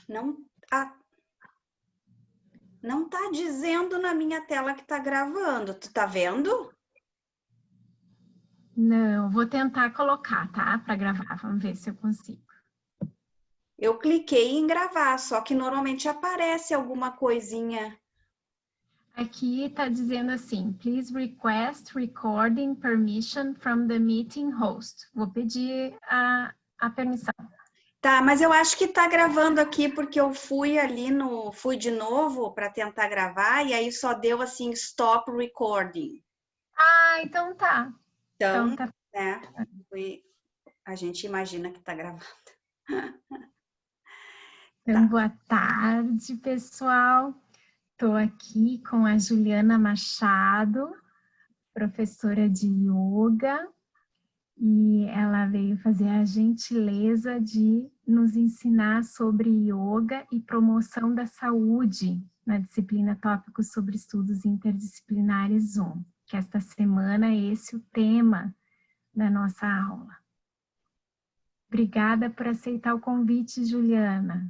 Não, não tá dizendo na minha tela que tá gravando. Tu tá vendo? Não, vou tentar colocar, tá? Para gravar, vamos ver se eu consigo. Eu cliquei em gravar, só que normalmente aparece alguma coisinha. Aqui está dizendo assim, please request recording permission from the meeting host. Vou pedir a permissão. Tá, mas eu acho que tá gravando aqui porque eu fui ali fui de novo para tentar gravar e aí só deu assim stop recording. Ah, então tá. Então, Então tá. né, a gente imagina que tá gravando. Então, Tá. boa tarde, pessoal. Estou aqui com a Juliana Machado, professora de yoga, e ela veio fazer a gentileza de nos ensinar sobre yoga e promoção da saúde na disciplina Tópicos sobre Estudos Interdisciplinares 1, que esta semana é esse o tema da nossa aula. Obrigada por aceitar o convite, Juliana.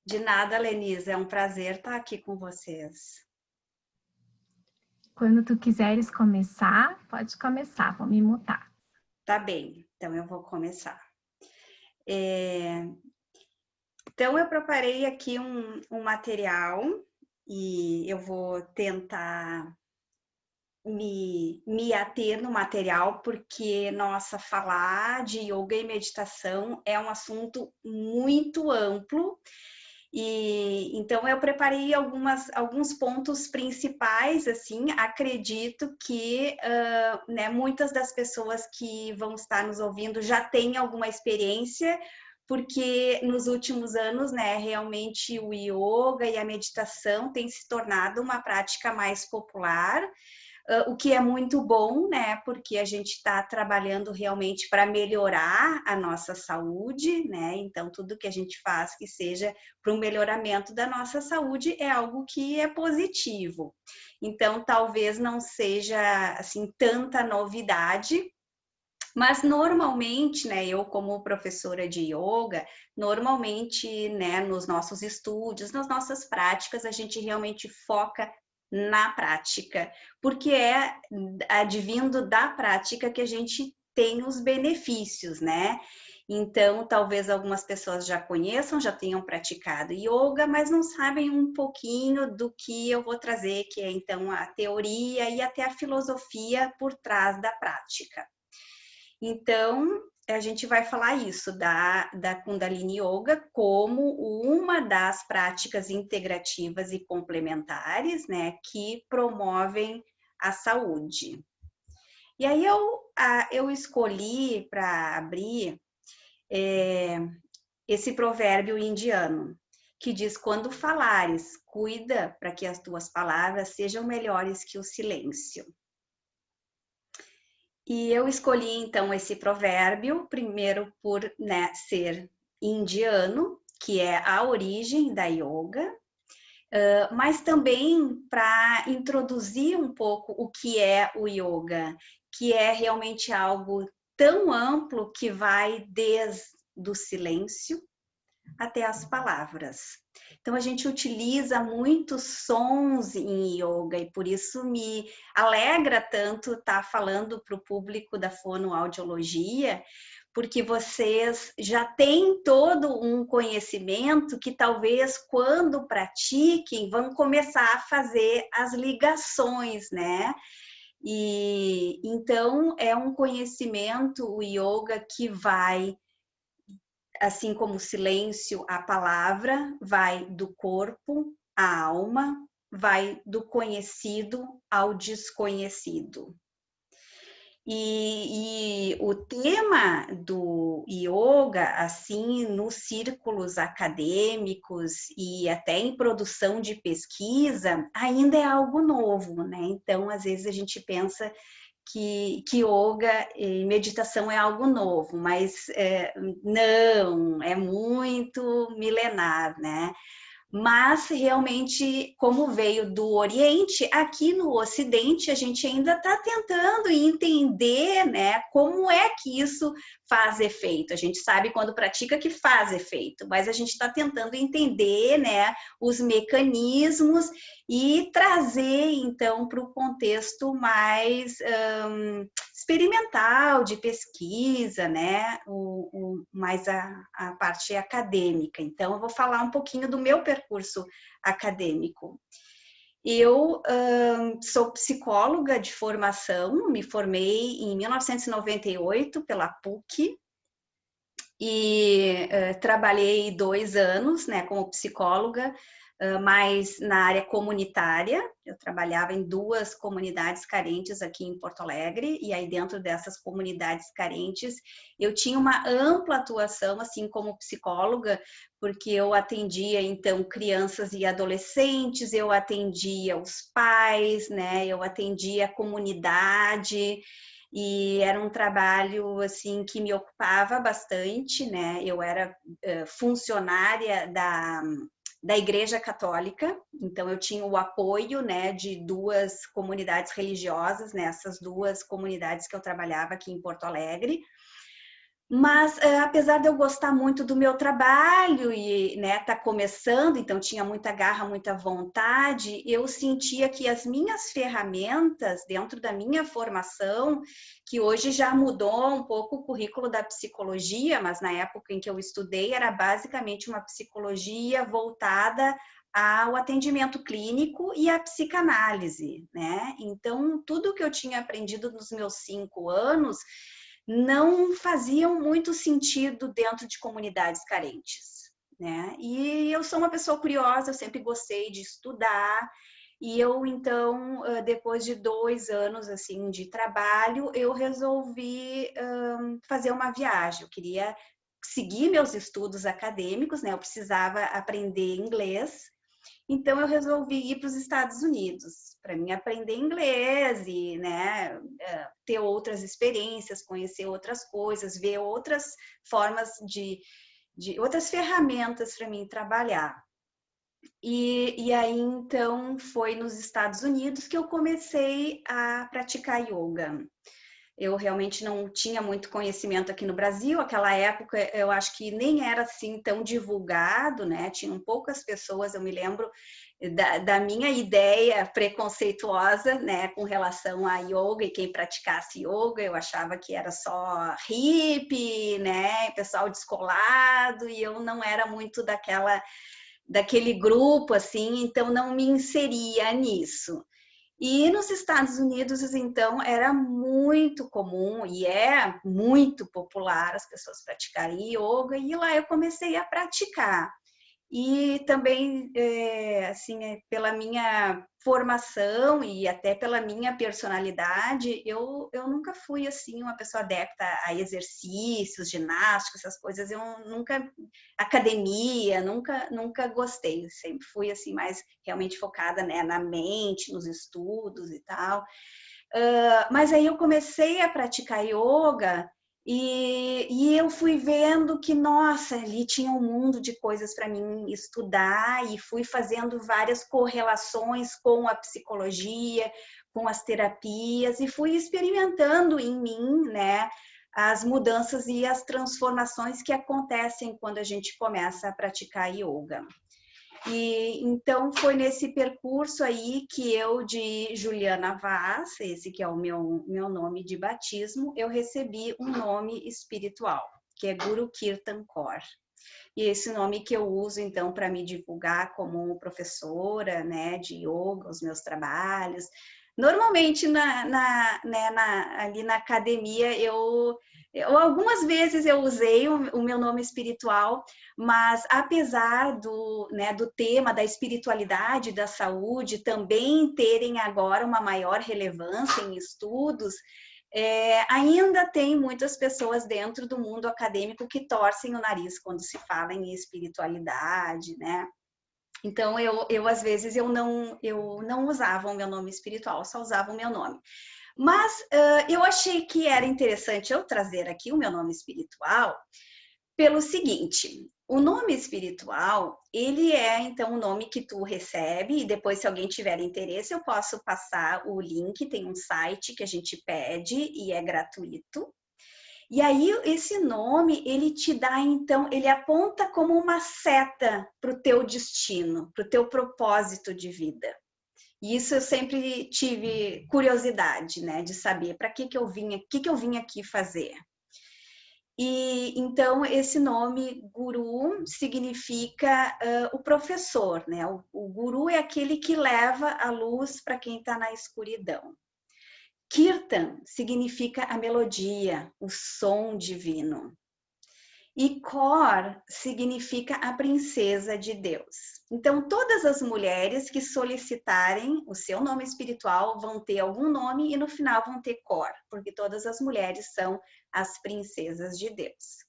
De nada, Lenise, é um prazer estar aqui com vocês. Quando tu quiseres começar, pode começar, vou me mutar. Tá bem, então eu vou começar. Então, eu preparei aqui um material e eu vou tentar me ater no material, porque, nossa, falar de yoga e meditação é um assunto muito amplo. E então eu preparei alguns pontos principais, assim, acredito que né, muitas das pessoas que vão estar nos ouvindo já têm alguma experiência, porque nos últimos anos, né, realmente o yoga e a meditação têm se tornado uma prática mais popular, o que é muito bom, né? Porque a gente está trabalhando realmente para melhorar a nossa saúde, né? Então, tudo que a gente faz que seja para o melhoramento da nossa saúde é algo que é positivo. Então, talvez não seja assim tanta novidade, mas normalmente, né, eu como professora de yoga, normalmente, né, nos nossos estudos, nas nossas práticas, a gente realmente foca na prática, porque é advindo da prática que a gente tem os benefícios, né? Então, talvez algumas pessoas já conheçam, já tenham praticado yoga, mas não sabem um pouquinho do que eu vou trazer, que é então a teoria e até a filosofia por trás da prática. Então, a gente vai falar isso da Kundalini Yoga como uma das práticas integrativas e complementares, né, que promovem a saúde. E aí eu escolhi para abrir esse provérbio indiano, que diz: quando falares, cuida para que as tuas palavras sejam melhores que o silêncio. E eu escolhi então esse provérbio, primeiro por, né, ser indiano, que é a origem da yoga, mas também para introduzir um pouco o que é o yoga, que é realmente algo tão amplo que vai desde o silêncio até as palavras. Então, a gente utiliza muitos sons em yoga e por isso me alegra tanto estar falando para o público da fonoaudiologia, porque vocês já têm todo um conhecimento que talvez quando pratiquem vão começar a fazer as ligações, né? E então é um conhecimento, o yoga, que vai, assim como o silêncio, a palavra, vai do corpo à alma, vai do conhecido ao desconhecido. E o tema do yoga, assim, nos círculos acadêmicos e até em produção de pesquisa, ainda é algo novo, né? Então, às vezes a gente pensa que yoga e meditação é algo novo, mas não, é muito milenar, né? Mas realmente, como veio do Oriente, aqui no Ocidente a gente ainda está tentando entender, né, como é que isso faz efeito. A gente sabe quando pratica que faz efeito, mas a gente está tentando entender, né, os mecanismos e trazer então para o contexto mais experimental de pesquisa, né, mais a parte acadêmica. Então, eu vou falar um pouquinho do meu percurso acadêmico. Eu sou psicóloga de formação, me formei em 1998 pela PUC e trabalhei 2 anos, né, como psicóloga, mais na área comunitária. Eu trabalhava em 2 comunidades carentes aqui em Porto Alegre, e aí dentro dessas comunidades carentes eu tinha uma ampla atuação, assim, como psicóloga, porque eu atendia, então, crianças e adolescentes, eu atendia os pais, né, eu atendia a comunidade, e era um trabalho, assim, que me ocupava bastante, né, eu era funcionária da Igreja Católica, então eu tinha o apoio, né, de 2 comunidades religiosas, nessas 2 comunidades que eu trabalhava aqui em Porto Alegre. Mas, apesar de eu gostar muito do meu trabalho e, né, tá começando, então tinha muita garra, muita vontade, eu sentia que as minhas ferramentas dentro da minha formação, que hoje já mudou um pouco o currículo da psicologia, mas na época em que eu estudei era basicamente uma psicologia voltada ao atendimento clínico e à psicanálise, né? Então, tudo que eu tinha aprendido nos meus 5 anos não faziam muito sentido dentro de comunidades carentes, né? E eu sou uma pessoa curiosa, eu sempre gostei de estudar, e eu então, depois de 2 anos assim de trabalho, eu resolvi fazer uma viagem. Eu queria seguir meus estudos acadêmicos, né? Eu precisava aprender inglês. Então eu resolvi ir para os Estados Unidos para mim aprender inglês e, né, ter outras experiências, conhecer outras coisas, ver outras formas de outras ferramentas para mim trabalhar. E aí então foi nos Estados Unidos que eu comecei a praticar yoga. Eu realmente não tinha muito conhecimento aqui no Brasil. Aquela época eu acho que nem era assim tão divulgado, né? Tinham poucas pessoas, eu me lembro da minha ideia preconceituosa, né, com relação a yoga e quem praticasse yoga. Eu achava que era só hippie, né, pessoal descolado, e eu não era muito daquele grupo, assim, então não me inseria nisso. E nos Estados Unidos, então, era muito comum e é muito popular as pessoas praticarem yoga, e lá eu comecei a praticar. E também, assim, pela minha formação e até pela minha personalidade, eu nunca fui, assim, uma pessoa adepta a exercícios, ginástica, essas coisas. Eu nunca, academia, nunca gostei. Sempre fui, assim, mais realmente focada, né, na mente, nos estudos e tal. Mas aí eu comecei a praticar yoga e eu fui vendo que, nossa, ali tinha um mundo de coisas para mim estudar, e fui fazendo várias correlações com a psicologia, com as terapias, e fui experimentando em mim, né, as mudanças e as transformações que acontecem quando a gente começa a praticar yoga. E então foi nesse percurso aí que eu, de Juliana Vaz, esse que é o meu nome de batismo, eu recebi um nome espiritual, que é Guru Kirtan Kaur. E esse nome que eu uso, então, para me divulgar como professora, né, de yoga, os meus trabalhos. Normalmente, ali na academia, eu algumas vezes eu usei o meu nome espiritual, mas apesar do tema da espiritualidade, da saúde, também terem agora uma maior relevância em estudos, ainda tem muitas pessoas dentro do mundo acadêmico que torcem o nariz quando se fala em espiritualidade, né? Então, às vezes, eu não usava o meu nome espiritual, só usava o meu nome. Mas eu achei que era interessante eu trazer aqui o meu nome espiritual pelo seguinte: O nome espiritual, ele é, então, o nome que tu recebe, e depois, se alguém tiver interesse, eu posso passar o link, tem um site que a gente pede e é gratuito. E aí, esse nome, ele te dá, então, ele aponta como uma seta para o teu destino, para o teu propósito de vida. E isso eu sempre tive curiosidade, né, de saber para que eu vim, o que eu vim aqui fazer. E então esse nome guru significa o professor, né? O guru é aquele que leva a luz para quem está na escuridão. Kirtan significa a melodia, o som divino. E Kaur significa a princesa de Deus. Então, todas as mulheres que solicitarem o seu nome espiritual vão ter algum nome e no final vão ter Kaur, porque todas as mulheres são as princesas de Deus.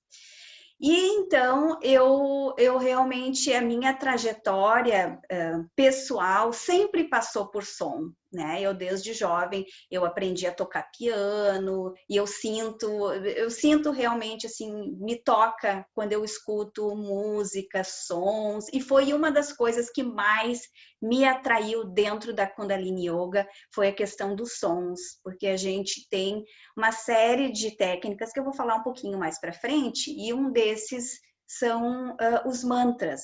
E então eu realmente, a minha trajetória pessoal sempre passou por som, né? Eu desde jovem eu aprendi a tocar piano e eu sinto realmente assim, me toca quando eu escuto música, sons, e foi uma das coisas que mais me atraiu dentro da Kundalini Yoga, foi a questão dos sons, porque a gente tem uma série de técnicas que eu vou falar um pouquinho mais para frente, e um desses são os mantras.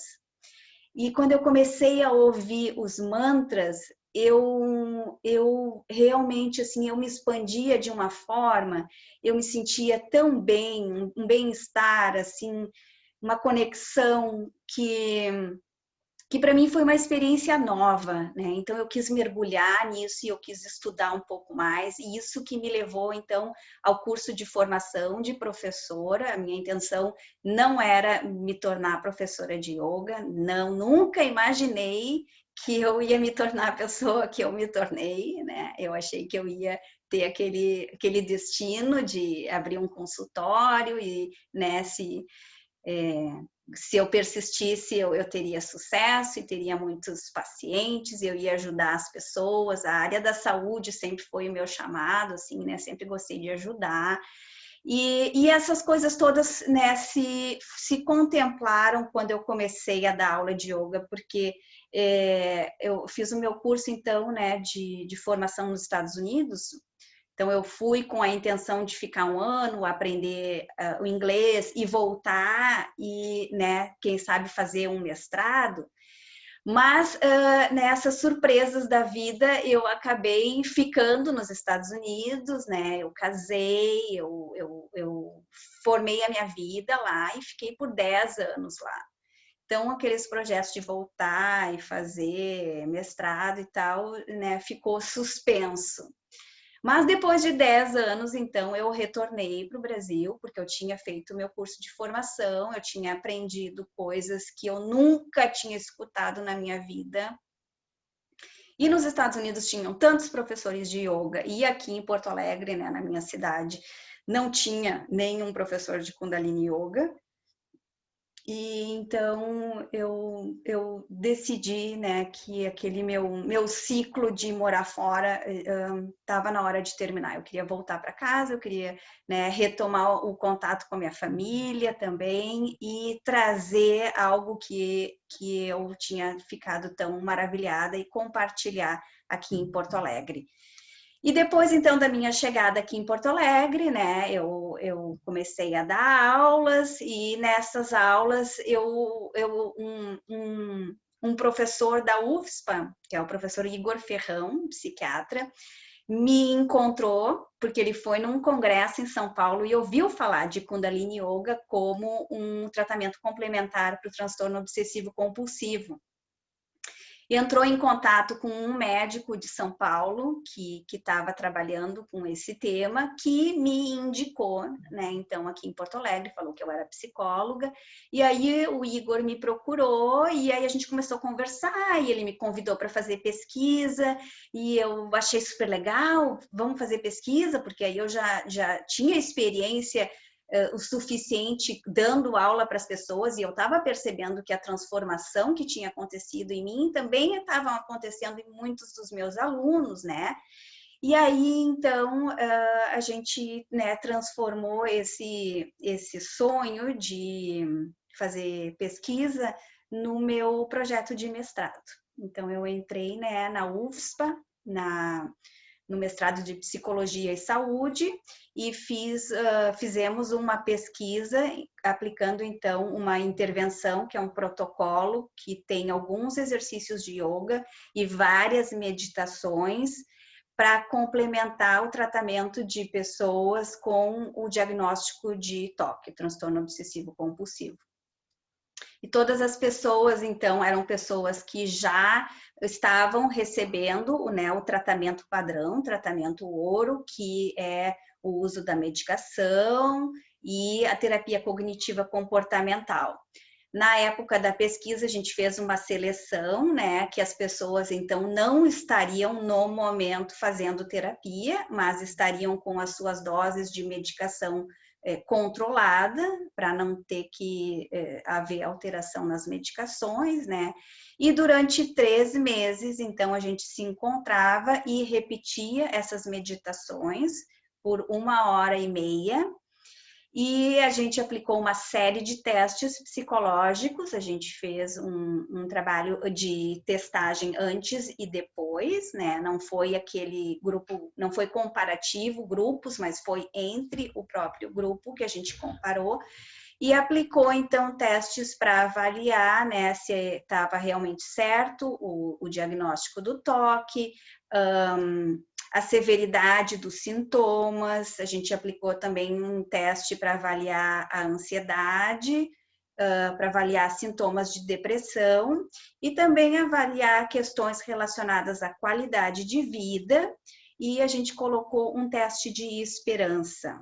E quando eu comecei a ouvir os mantras, eu realmente, assim, eu me expandia de uma forma, eu me sentia tão bem, um bem-estar, assim, uma conexão que para mim foi uma experiência nova, né? Então eu quis mergulhar nisso e eu quis estudar um pouco mais, e isso que me levou então ao curso de formação de professora. A minha intenção não era me tornar professora de yoga, não, nunca imaginei que eu ia me tornar a pessoa que eu me tornei, né? Eu achei que eu ia ter aquele destino de abrir um consultório e, né, se eu persistisse, eu teria sucesso e teria muitos pacientes, eu ia ajudar as pessoas. A área da saúde sempre foi o meu chamado, assim, né? Sempre gostei de ajudar. E essas coisas todas, né, se contemplaram quando eu comecei a dar aula de yoga, porque eu fiz o meu curso, então, né, de formação nos Estados Unidos. Então, eu fui com a intenção de ficar um ano, aprender o inglês e voltar e, né, quem sabe fazer um mestrado. Mas nessas surpresas da vida, eu acabei ficando nos Estados Unidos, né? Eu casei, eu formei a minha vida lá e fiquei por 10 anos lá. Então, aqueles projetos de voltar e fazer mestrado e tal, né, ficou suspenso. Mas depois de 10 anos, então, eu retornei para o Brasil, porque eu tinha feito o meu curso de formação, eu tinha aprendido coisas que eu nunca tinha escutado na minha vida. E nos Estados Unidos tinham tantos professores de yoga, e aqui em Porto Alegre, né, na minha cidade, não tinha nenhum professor de Kundalini Yoga. E então eu decidi, né, que aquele meu ciclo de morar fora estava na hora de terminar. Eu queria voltar para casa, eu queria, né, retomar o contato com a minha família também e trazer algo que eu tinha ficado tão maravilhada e compartilhar aqui em Porto Alegre. E depois, então, da minha chegada aqui em Porto Alegre, né, eu comecei a dar aulas, e nessas aulas um professor da UFSPA, que é o professor Igor Ferrão, psiquiatra, me encontrou, porque ele foi num congresso em São Paulo e ouviu falar de Kundalini Yoga como um tratamento complementar para o transtorno obsessivo compulsivo. Entrou em contato com um médico de São Paulo que estava trabalhando com esse tema, que me indicou, né? Então, aqui em Porto Alegre, falou que eu era psicóloga, e aí o Igor me procurou, e aí a gente começou a conversar, e ele me convidou para fazer pesquisa, e eu achei super legal, vamos fazer pesquisa, porque aí eu já tinha experiência o suficiente dando aula para as pessoas, e eu estava percebendo que a transformação que tinha acontecido em mim também estava acontecendo em muitos dos meus alunos, né? E aí, então, a gente, né, transformou esse sonho de fazer pesquisa no meu projeto de mestrado. Então, eu entrei, né, na UFSPA, no mestrado de Psicologia e Saúde, e fizemos uma pesquisa aplicando, então, uma intervenção, que é um protocolo que tem alguns exercícios de yoga e várias meditações para complementar o tratamento de pessoas com o diagnóstico de TOC, transtorno obsessivo compulsivo. E todas as pessoas, então, eram pessoas que já estavam recebendo, né, o tratamento padrão, tratamento ouro, que é o uso da medicação e a terapia cognitiva comportamental. Na época da pesquisa, a gente fez uma seleção, né, que as pessoas, então, não estariam no momento fazendo terapia, mas estariam com as suas doses de medicação controlada, para não ter que haver alteração nas medicações, né? E durante 13 meses, então, a gente se encontrava e repetia essas meditações por 1h30, e a gente aplicou uma série de testes psicológicos, a gente fez um trabalho de testagem antes e depois, né? Não foi aquele grupo, não foi comparativo grupos, mas foi entre o próprio grupo que a gente comparou, e aplicou, então, testes para avaliar, né, se estava realmente certo o diagnóstico do TOC, a severidade dos sintomas. A gente aplicou também um teste para avaliar a ansiedade, para avaliar sintomas de depressão e também avaliar questões relacionadas à qualidade de vida, e a gente colocou um teste de esperança,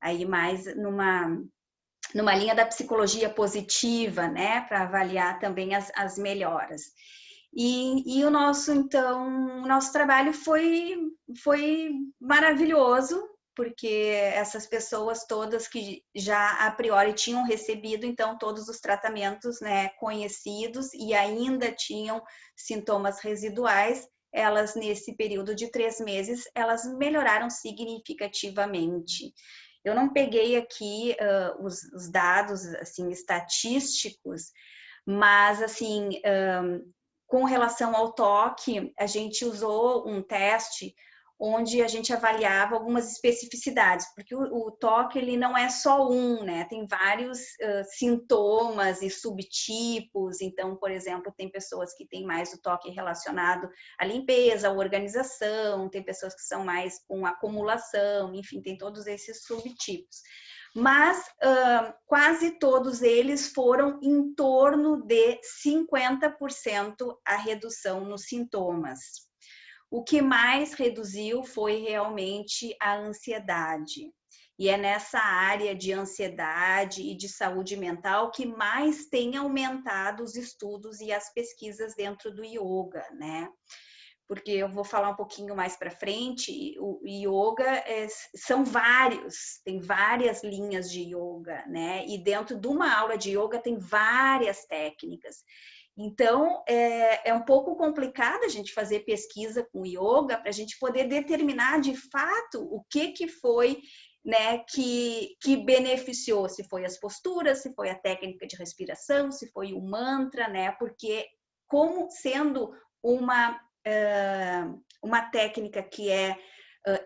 aí mais numa linha da psicologia positiva, né, para avaliar também as melhoras. E o nosso, então, o nosso trabalho foi maravilhoso, porque essas pessoas todas que já a priori tinham recebido, então, todos os tratamentos, né, conhecidos e ainda tinham sintomas residuais, elas, nesse período de 3 meses, elas melhoraram significativamente. Eu não peguei aqui os dados, assim, estatísticos, mas, assim, com relação ao TOC, a gente usou um teste onde a gente avaliava algumas especificidades, porque o TOC, ele não é só né? Tem vários sintomas e subtipos. Então, por exemplo, tem pessoas que têm mais o TOC relacionado à limpeza, à organização, tem pessoas que são mais com acumulação, enfim, tem todos esses subtipos. Mas quase todos eles foram em torno de 50% a redução nos sintomas. O que mais reduziu foi realmente a ansiedade. E é nessa área de ansiedade e de saúde mental que mais tem aumentado os estudos e as pesquisas dentro do yoga, né? Porque eu vou falar um pouquinho mais para frente, o yoga são vários, tem várias linhas de yoga, né? E dentro de uma aula de yoga tem várias técnicas. Então, é um pouco complicado a gente fazer pesquisa com yoga para a gente poder determinar de fato o que foi, né, que beneficiou, se foi as posturas, se foi a técnica de respiração, se foi o mantra, né? Porque como sendo uma técnica que é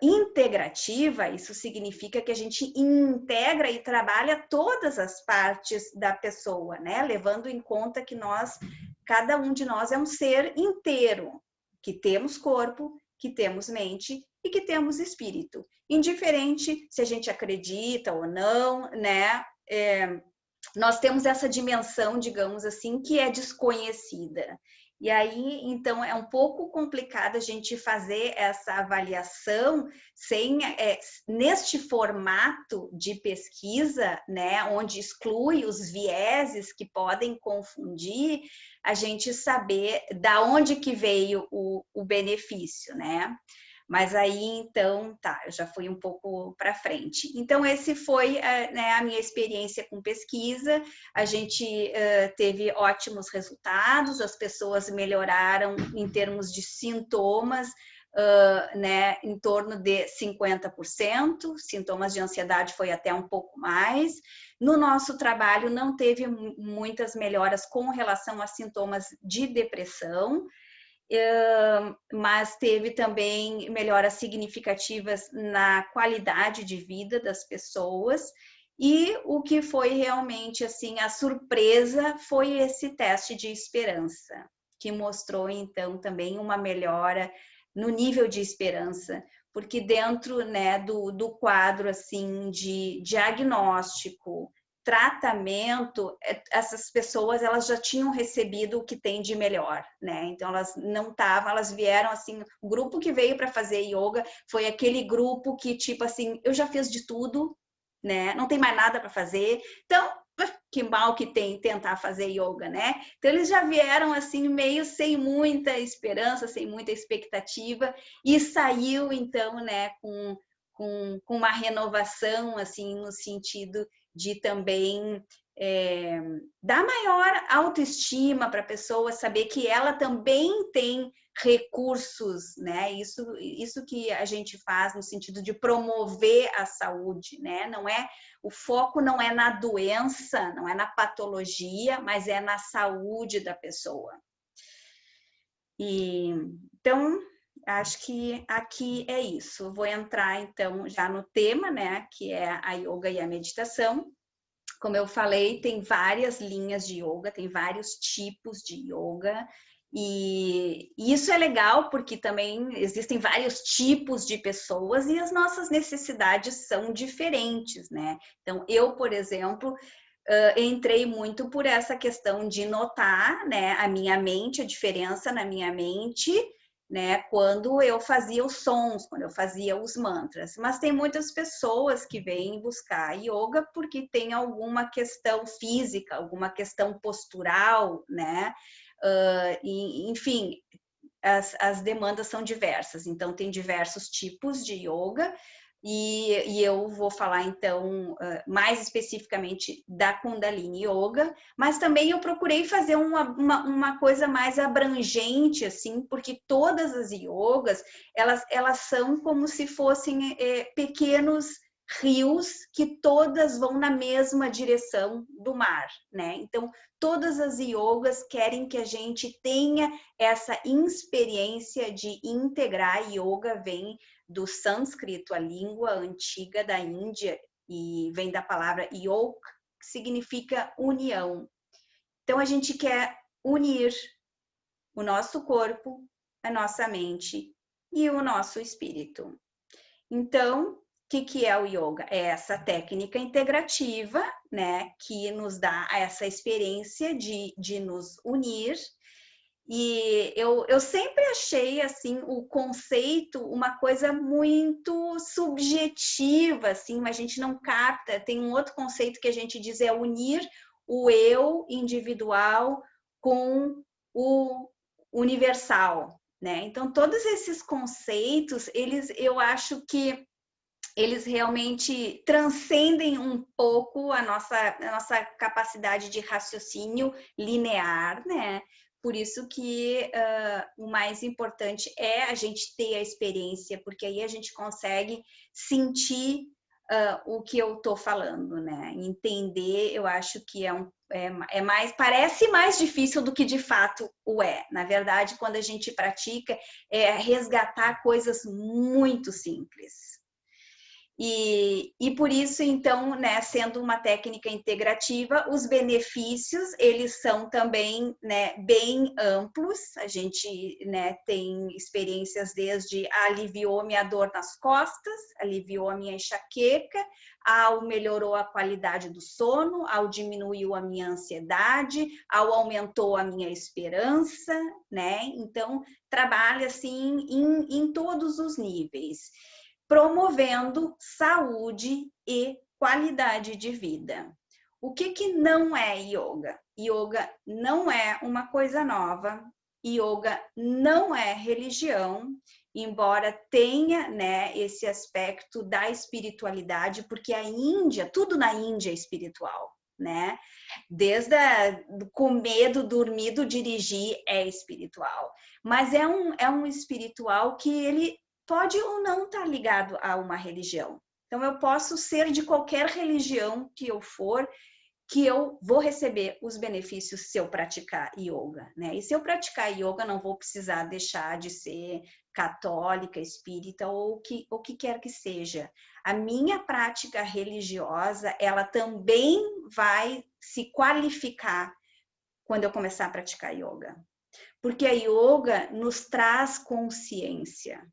integrativa, isso significa que a gente integra e trabalha todas as partes da pessoa, né? Levando em conta que cada um de nós é um ser inteiro, que temos corpo, que temos mente e que temos espírito. Indiferente se a gente acredita ou não, né? Nós temos essa dimensão, digamos assim, que é desconhecida. E aí, então, é um pouco complicado a gente fazer essa avaliação neste formato de pesquisa, né, onde exclui os vieses que podem confundir, a gente saber da onde que veio o benefício, né? Mas aí, então, tá, eu já fui um pouco para frente. Então, esse foi né, a minha experiência com pesquisa. A gente teve ótimos resultados, as pessoas melhoraram em termos de sintomas né, em torno de 50%, sintomas de ansiedade foi até um pouco mais. No nosso trabalho não teve muitas melhoras com relação a sintomas de depressão, mas teve também melhoras significativas na qualidade de vida das pessoas. E o que foi realmente assim a surpresa foi esse teste de esperança, que mostrou então também uma melhora no nível de esperança, porque dentro, né, do quadro assim de diagnóstico, tratamento, essas pessoas elas já tinham recebido o que tem de melhor, né? Então elas não estavam, elas vieram assim, o grupo que veio para fazer yoga foi aquele grupo que tipo assim, eu já fiz de tudo, né? Não tem mais nada para fazer. Então, que mal que tem tentar fazer yoga, né? Então eles já vieram assim meio sem muita esperança, sem muita expectativa e saiu então, né, com uma renovação assim no sentido de também dar maior autoestima para a pessoa, saber que ela também tem recursos, né? Isso que a gente faz no sentido de promover a saúde, né? Não é, o foco não é na doença, não é na patologia, mas é na saúde da pessoa. E então acho que aqui é isso. Vou entrar então já no tema, né? Que é a yoga e a meditação. Como eu falei, tem várias linhas de yoga, tem vários tipos de yoga. E isso é legal porque também existem vários tipos de pessoas e as nossas necessidades são diferentes, né? Então, eu, por exemplo, entrei muito por essa questão de notar, né, a minha mente, a diferença na minha mente, né, quando eu fazia os sons, quando eu fazia os mantras. Mas tem muitas pessoas que vêm buscar yoga porque tem alguma questão física, alguma questão postural, né? Enfim, as demandas são diversas. Então, tem diversos tipos de yoga. E eu vou falar, então, mais especificamente da Kundalini Yoga, mas também eu procurei fazer uma coisa mais abrangente, assim, porque todas as yogas, elas são como se fossem pequenos rios que todas vão na mesma direção do mar, né? Então, todas as yogas querem que a gente tenha essa experiência de integrar. Yoga vem do sânscrito, a língua antiga da Índia, e vem da palavra yoga, que significa união. Então, a gente quer unir o nosso corpo, a nossa mente e o nosso espírito. Então, o que é o yoga? É essa técnica integrativa, né, que nos dá essa experiência de nos unir. E eu sempre achei assim o conceito uma coisa muito subjetiva, assim, mas a gente não capta. Tem um outro conceito que a gente diz é unir o eu individual com o universal, né? Então todos esses conceitos, eu acho que eles realmente transcendem um pouco a nossa capacidade de raciocínio linear, né? Por isso que o mais importante é a gente ter a experiência, porque aí a gente consegue sentir o que eu estou falando, né? Entender, eu acho que é mais, parece mais difícil do que de fato o é. Na verdade, quando a gente pratica, é resgatar coisas muito simples. E por isso, então, né, sendo uma técnica integrativa, os benefícios, eles são também, né, bem amplos. A gente, né, tem experiências desde aliviou minha dor nas costas, aliviou a minha enxaqueca, ao melhorou a qualidade do sono, ao diminuiu a minha ansiedade, ao aumentou a minha esperança, né? Então, trabalha, assim, em todos os níveis, promovendo saúde e qualidade de vida. O que não é yoga? Yoga não é uma coisa nova, yoga não é religião, embora tenha, né, esse aspecto da espiritualidade, porque a Índia, tudo na Índia é espiritual, né? Desde com medo, dormir, do dirigir, é espiritual. Mas é um espiritual que ele pode ou não estar ligado a uma religião. Então, eu posso ser de qualquer religião que eu for, que eu vou receber os benefícios se eu praticar yoga, né? E se eu praticar yoga, não vou precisar deixar de ser católica, espírita ou o que quer que seja. A minha prática religiosa, ela também vai se qualificar quando eu começar a praticar yoga. Porque a yoga nos traz consciência.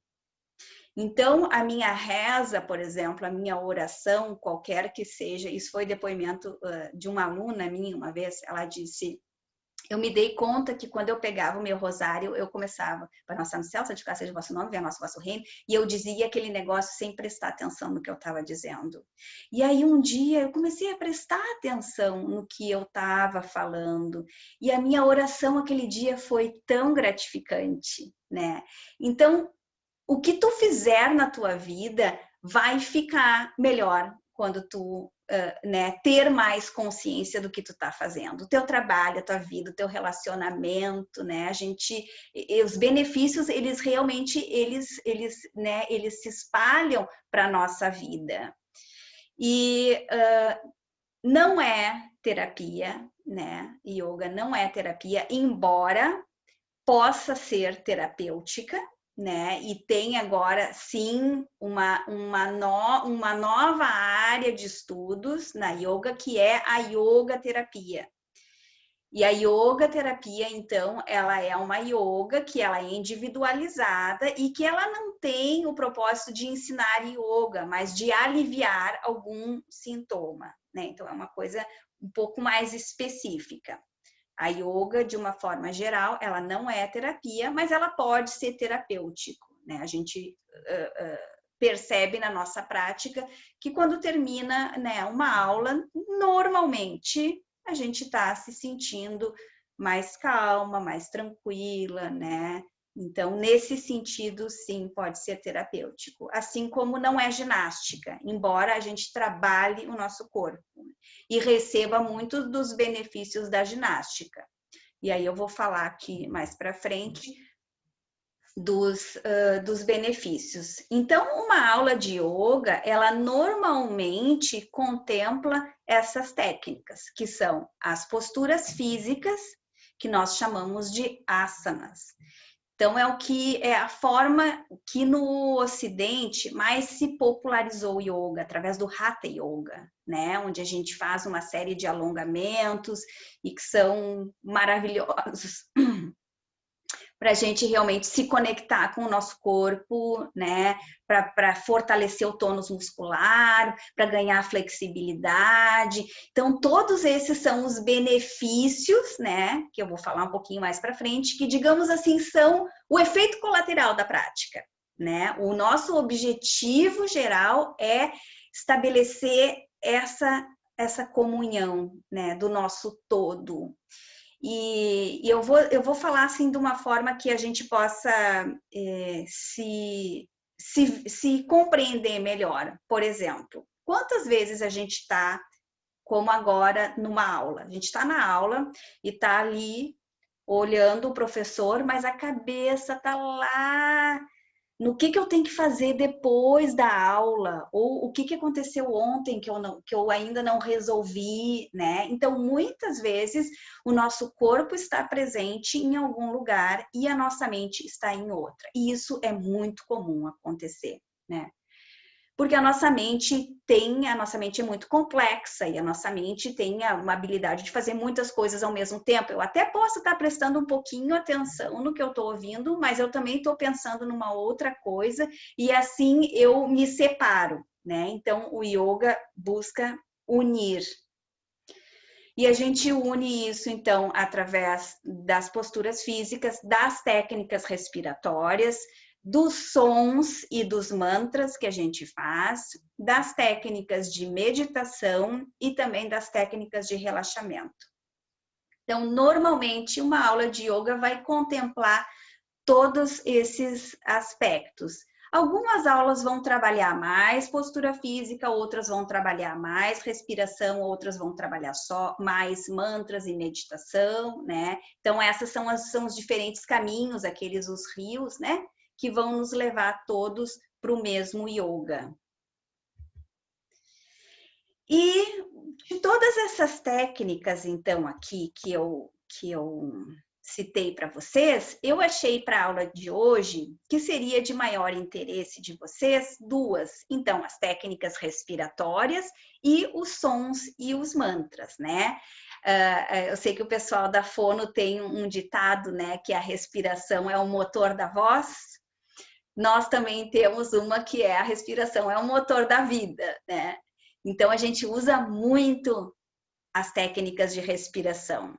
Então, a minha reza, por exemplo, a minha oração, qualquer que seja, isso foi depoimento de uma aluna minha uma vez, ela disse, eu me dei conta que quando eu pegava o meu rosário, eu começava, Pai nosso no céu, santificado seja o vosso nome, venha o vosso reino, e eu dizia aquele negócio sem prestar atenção no que eu estava dizendo. E aí um dia eu comecei a prestar atenção no que eu estava falando, e a minha oração aquele dia foi tão gratificante, né? Então, o que tu fizer na tua vida vai ficar melhor quando tu ter mais consciência do que tu tá fazendo. O teu trabalho, a tua vida, o teu relacionamento, né? Os benefícios, eles realmente, eles se espalham para nossa vida. E não é terapia, né? Yoga não é terapia, embora possa ser terapêutica, né? E tem agora, sim, uma nova área de estudos na yoga, que é a yoga terapia. E a yoga terapia, então, ela é uma yoga que ela é individualizada e que ela não tem o propósito de ensinar yoga, mas de aliviar algum sintoma, né? Então, é uma coisa um pouco mais específica. A yoga, de uma forma geral, ela não é terapia, mas ela pode ser terapêutico, né? A gente percebe na nossa prática que quando termina, né, uma aula, normalmente a gente está se sentindo mais calma, mais tranquila, né? Então, nesse sentido, sim, pode ser terapêutico. Assim como não é ginástica, embora a gente trabalhe o nosso corpo e receba muitos dos benefícios da ginástica. E aí eu vou falar aqui mais para frente dos benefícios. Então, uma aula de yoga, ela normalmente contempla essas técnicas, que são as posturas físicas, que nós chamamos de asanas. Então, é a forma que no Ocidente mais se popularizou o yoga, através do Hatha Yoga, né? Onde a gente faz uma série de alongamentos e que são maravilhosos para a gente realmente se conectar com o nosso corpo, né? Para fortalecer o tônus muscular, para ganhar flexibilidade. Então, todos esses são os benefícios, né? Que eu vou falar um pouquinho mais para frente, que, digamos assim, são o efeito colateral da prática, né? O nosso objetivo geral é estabelecer essa comunhão, né? Do nosso todo. E eu vou falar assim de uma forma que a gente possa se compreender melhor. Por exemplo, quantas vezes a gente está, como agora, numa aula? A gente está na aula e está ali olhando o professor, mas a cabeça está lá no que eu tenho que fazer depois da aula, ou o que aconteceu ontem que eu ainda não resolvi, né? Então, muitas vezes, o nosso corpo está presente em algum lugar e a nossa mente está em outra. E isso é muito comum acontecer, né? Porque a nossa mente é muito complexa e a nossa mente tem uma habilidade de fazer muitas coisas ao mesmo tempo. Eu até posso estar prestando um pouquinho atenção no que eu estou ouvindo, mas eu também estou pensando numa outra coisa e assim eu me separo, né? Então, o yoga busca unir. E a gente une isso, então, através das posturas físicas, das técnicas respiratórias, dos sons e dos mantras que a gente faz, das técnicas de meditação e também das técnicas de relaxamento. Então, normalmente, uma aula de yoga vai contemplar todos esses aspectos. Algumas aulas vão trabalhar mais postura física, outras vão trabalhar mais respiração, outras vão trabalhar só mais mantras e meditação, né? Então, essas são os diferentes caminhos, os rios, né? Que vão nos levar todos para o mesmo yoga. E de todas essas técnicas, então, aqui que eu citei para vocês, eu achei para a aula de hoje que seria de maior interesse de vocês duas. Então, as técnicas respiratórias e os sons e os mantras, né? Eu sei que o pessoal da Fono tem um ditado, né, que a respiração é o motor da voz. Nós também temos uma que é a respiração é o motor da vida, né? Então, a gente usa muito as técnicas de respiração.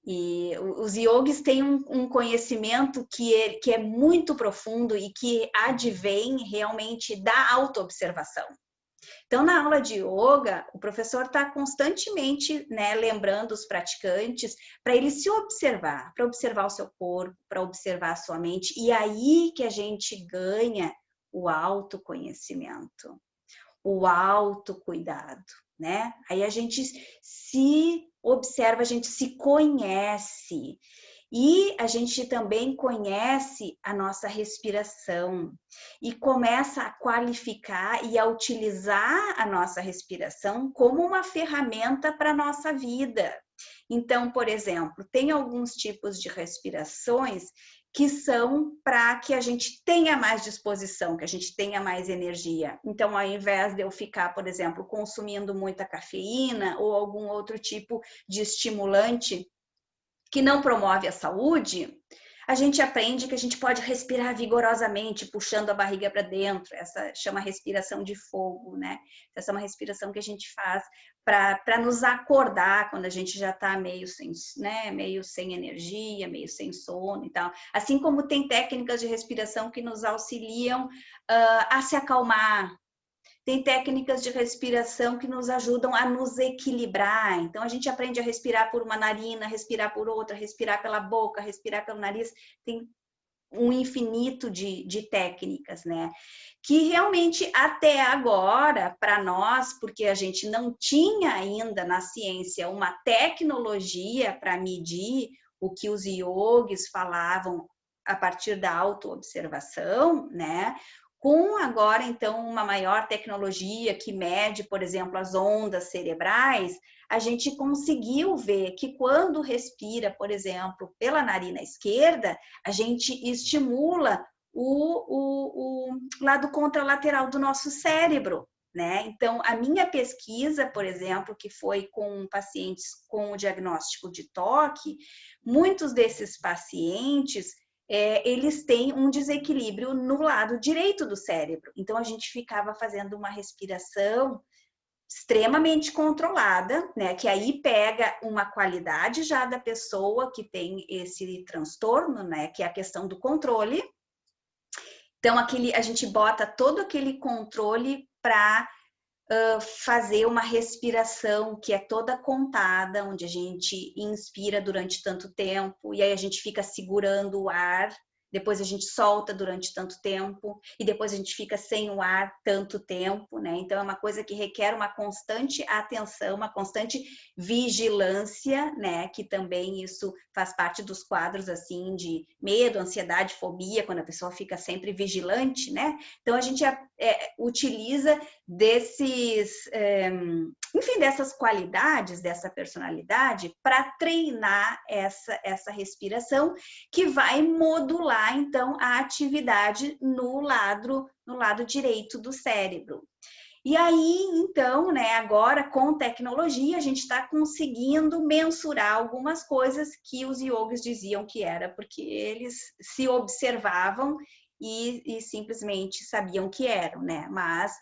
E os yogis têm um conhecimento que é muito profundo e que advém realmente da autoobservação. Então, na aula de yoga, o professor está constantemente, né, lembrando os praticantes para eles se observar, para observar o seu corpo, para observar a sua mente. E aí que a gente ganha o autoconhecimento, o autocuidado, né? Aí a gente se observa, a gente se conhece. E a gente também conhece a nossa respiração e começa a qualificar e a utilizar a nossa respiração como uma ferramenta para a nossa vida. Então, por exemplo, tem alguns tipos de respirações que são para que a gente tenha mais disposição, que a gente tenha mais energia. Então, ao invés de eu ficar, por exemplo, consumindo muita cafeína ou algum outro tipo de estimulante que não promove a saúde, a gente aprende que a gente pode respirar vigorosamente, puxando a barriga para dentro. Essa chama respiração de fogo, né? Essa é uma respiração que a gente faz para nos acordar quando a gente já está meio sem energia, meio sem sono e tal. Assim como tem técnicas de respiração que nos auxiliam a se acalmar. Tem técnicas de respiração que nos ajudam a nos equilibrar. Então, a gente aprende a respirar por uma narina, respirar por outra, respirar pela boca, respirar pelo nariz. Tem um infinito de técnicas, né? Que realmente até agora, para nós, porque a gente não tinha ainda na ciência uma tecnologia para medir o que os yogis falavam a partir da autoobservação, né? Com agora, então, uma maior tecnologia que mede, por exemplo, as ondas cerebrais, a gente conseguiu ver que quando respira, por exemplo, pela narina esquerda, a gente estimula o lado contralateral do nosso cérebro, né? Então, a minha pesquisa, por exemplo, que foi com pacientes com o diagnóstico de toque, muitos desses pacientes eles têm um desequilíbrio no lado direito do cérebro. Então, a gente ficava fazendo uma respiração extremamente controlada, né? Que aí pega uma qualidade já da pessoa que tem esse transtorno, né? Que é a questão do controle. Então, a gente bota todo aquele controle para fazer uma respiração que é toda contada, onde a gente inspira durante tanto tempo, e aí a gente fica segurando o ar, depois a gente solta durante tanto tempo, e depois a gente fica sem o ar tanto tempo, né? Então é uma coisa que requer uma constante atenção, uma constante vigilância, né? Que também isso faz parte dos quadros, assim, de medo, ansiedade, fobia, quando a pessoa fica sempre vigilante, né? Então a gente utiliza dessas qualidades, dessa personalidade, para treinar essa respiração que vai modular, então, a atividade no lado direito do cérebro. E aí, então, né, agora com tecnologia, a gente está conseguindo mensurar algumas coisas que os yogis diziam que era porque eles se observavam e simplesmente sabiam que eram, né? Mas,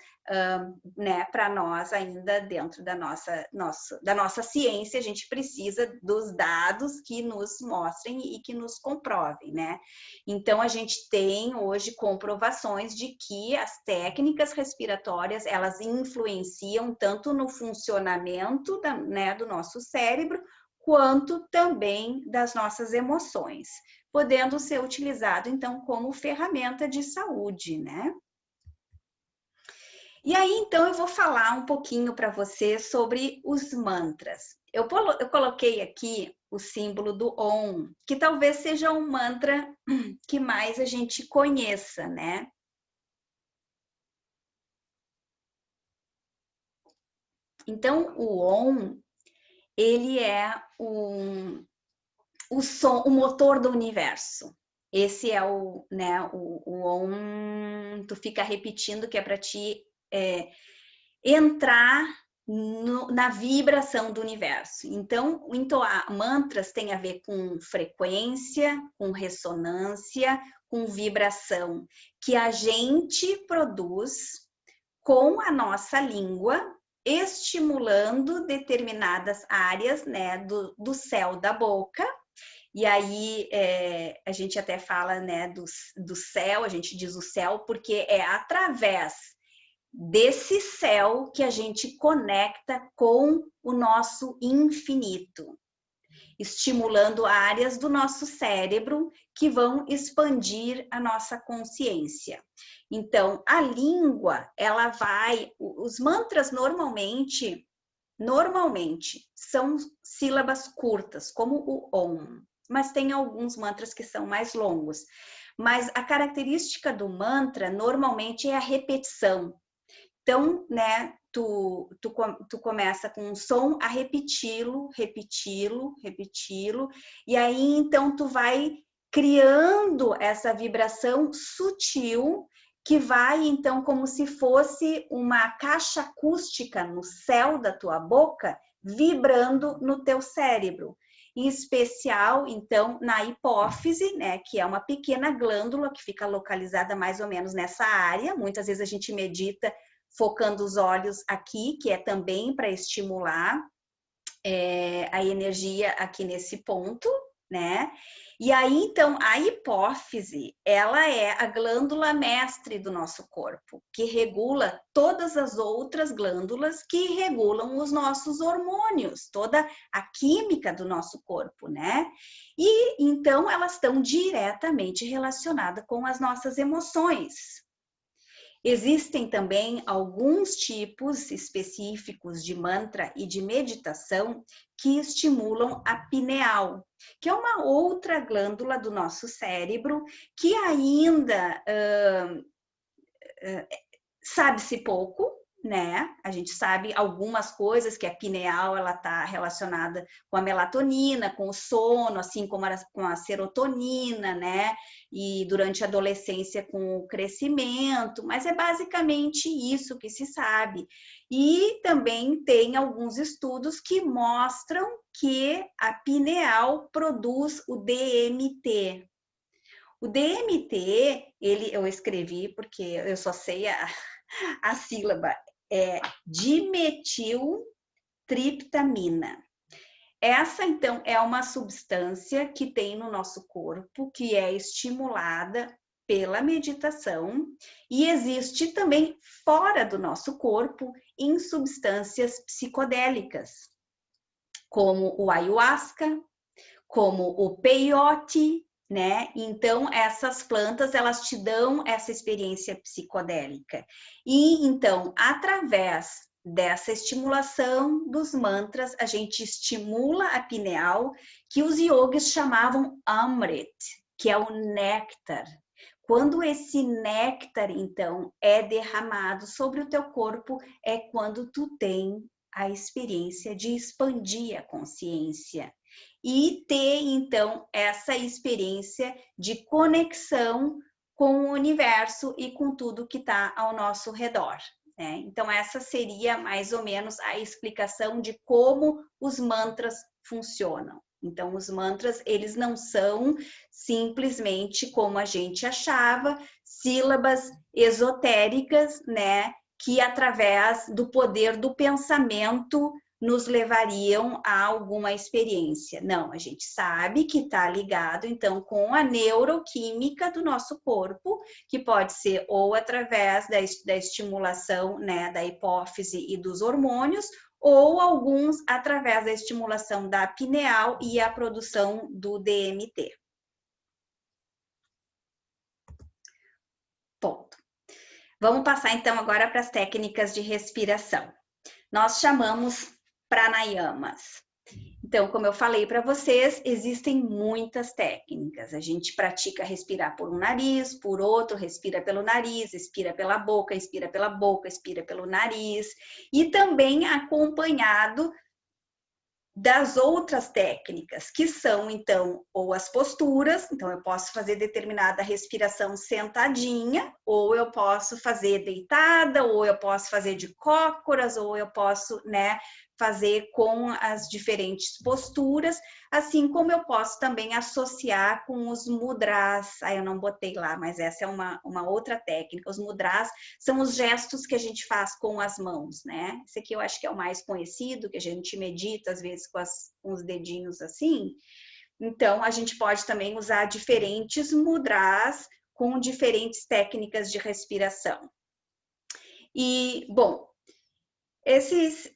né, para nós, ainda dentro da nossa ciência, a gente precisa dos dados que nos mostrem e que nos comprovem, né? Então, a gente tem hoje comprovações de que as técnicas respiratórias, elas influenciam tanto no funcionamento do nosso cérebro, quanto também das nossas emoções, podendo ser utilizado, então, como ferramenta de saúde, né? E aí, então, eu vou falar um pouquinho para você sobre os mantras. Eu coloquei aqui o símbolo do Om, que talvez seja um mantra que mais a gente conheça, né? Então, o Om, ele é o som, o motor do universo. Esse é o, né, o Om, tu fica repetindo que é para ti entrar na vibração do universo. Então, entoar mantras tem a ver com frequência, com ressonância, com vibração, que a gente produz com a nossa língua, estimulando determinadas áreas, né, do céu da boca. E aí a gente até fala, né, do céu, a gente diz o céu porque é através desse céu que a gente conecta com o nosso infinito, estimulando áreas do nosso cérebro que vão expandir a nossa consciência. Então, a língua, ela vai, os mantras normalmente são sílabas curtas, como o Om, mas tem alguns mantras que são mais longos. Mas a característica do mantra normalmente é a repetição. Então, né, tu começa com um som a repeti-lo, e aí então tu vai criando essa vibração sutil que vai então como se fosse uma caixa acústica no céu da tua boca, vibrando no teu cérebro. Em especial, então, na hipófise, né, que é uma pequena glândula que fica localizada mais ou menos nessa área. Muitas vezes a gente medita focando os olhos aqui, que é também para estimular a energia aqui nesse ponto, né? E aí, então, a hipófise, ela é a glândula mestre do nosso corpo, que regula todas as outras glândulas que regulam os nossos hormônios, toda a química do nosso corpo, né? E, então, elas estão diretamente relacionadas com as nossas emoções. Existem também alguns tipos específicos de mantra e de meditação que estimulam a pineal, que é uma outra glândula do nosso cérebro que ainda sabe-se pouco, né? A gente sabe algumas coisas, que a pineal ela está relacionada com a melatonina, com o sono, assim como com a serotonina, né? E durante a adolescência com o crescimento, mas é basicamente isso que se sabe. E também tem alguns estudos que mostram que a pineal produz o DMT. O DMT, eu escrevi porque eu só sei a sílaba, é dimetiltriptamina. Essa, então, é uma substância que tem no nosso corpo, que é estimulada pela meditação e existe também fora do nosso corpo em substâncias psicodélicas, como o ayahuasca, como o peyote, né? Então, essas plantas, elas te dão essa experiência psicodélica. E, então, através dessa estimulação dos mantras, a gente estimula a pineal, que os yogis chamavam Amrit, que é o néctar. Quando esse néctar, então, é derramado sobre o teu corpo, é quando tu tem a experiência de expandir a consciência e ter, então, essa experiência de conexão com o universo e com tudo que está ao nosso redor, né? Então, essa seria mais ou menos a explicação de como os mantras funcionam. Então, os mantras, eles não são simplesmente como a gente achava, sílabas esotéricas, né? Que através do poder do pensamento nos levariam a alguma experiência. Não, a gente sabe que está ligado, então, com a neuroquímica do nosso corpo, que pode ser ou através da estimulação, né, da hipófise e dos hormônios, ou alguns através da estimulação da pineal e a produção do DMT. Ponto. Vamos passar então agora para as técnicas de respiração. Nós chamamos pranayamas. Então, como eu falei para vocês, existem muitas técnicas. A gente pratica respirar por um nariz, por outro, respira pelo nariz, expira pela boca, expira pelo nariz, e também acompanhado das outras técnicas, que são, então, ou as posturas, então eu posso fazer determinada respiração sentadinha, ou eu posso fazer deitada, ou eu posso fazer de cócoras, ou eu posso, né, fazer com as diferentes posturas, assim como eu posso também associar com os mudras. Eu não botei lá, mas essa é uma outra técnica. Os mudras são os gestos que a gente faz com as mãos, né? Esse aqui eu acho que é o mais conhecido, que a gente medita às vezes com os dedinhos assim. Então, a gente pode também usar diferentes mudras com diferentes técnicas de respiração. E, bom,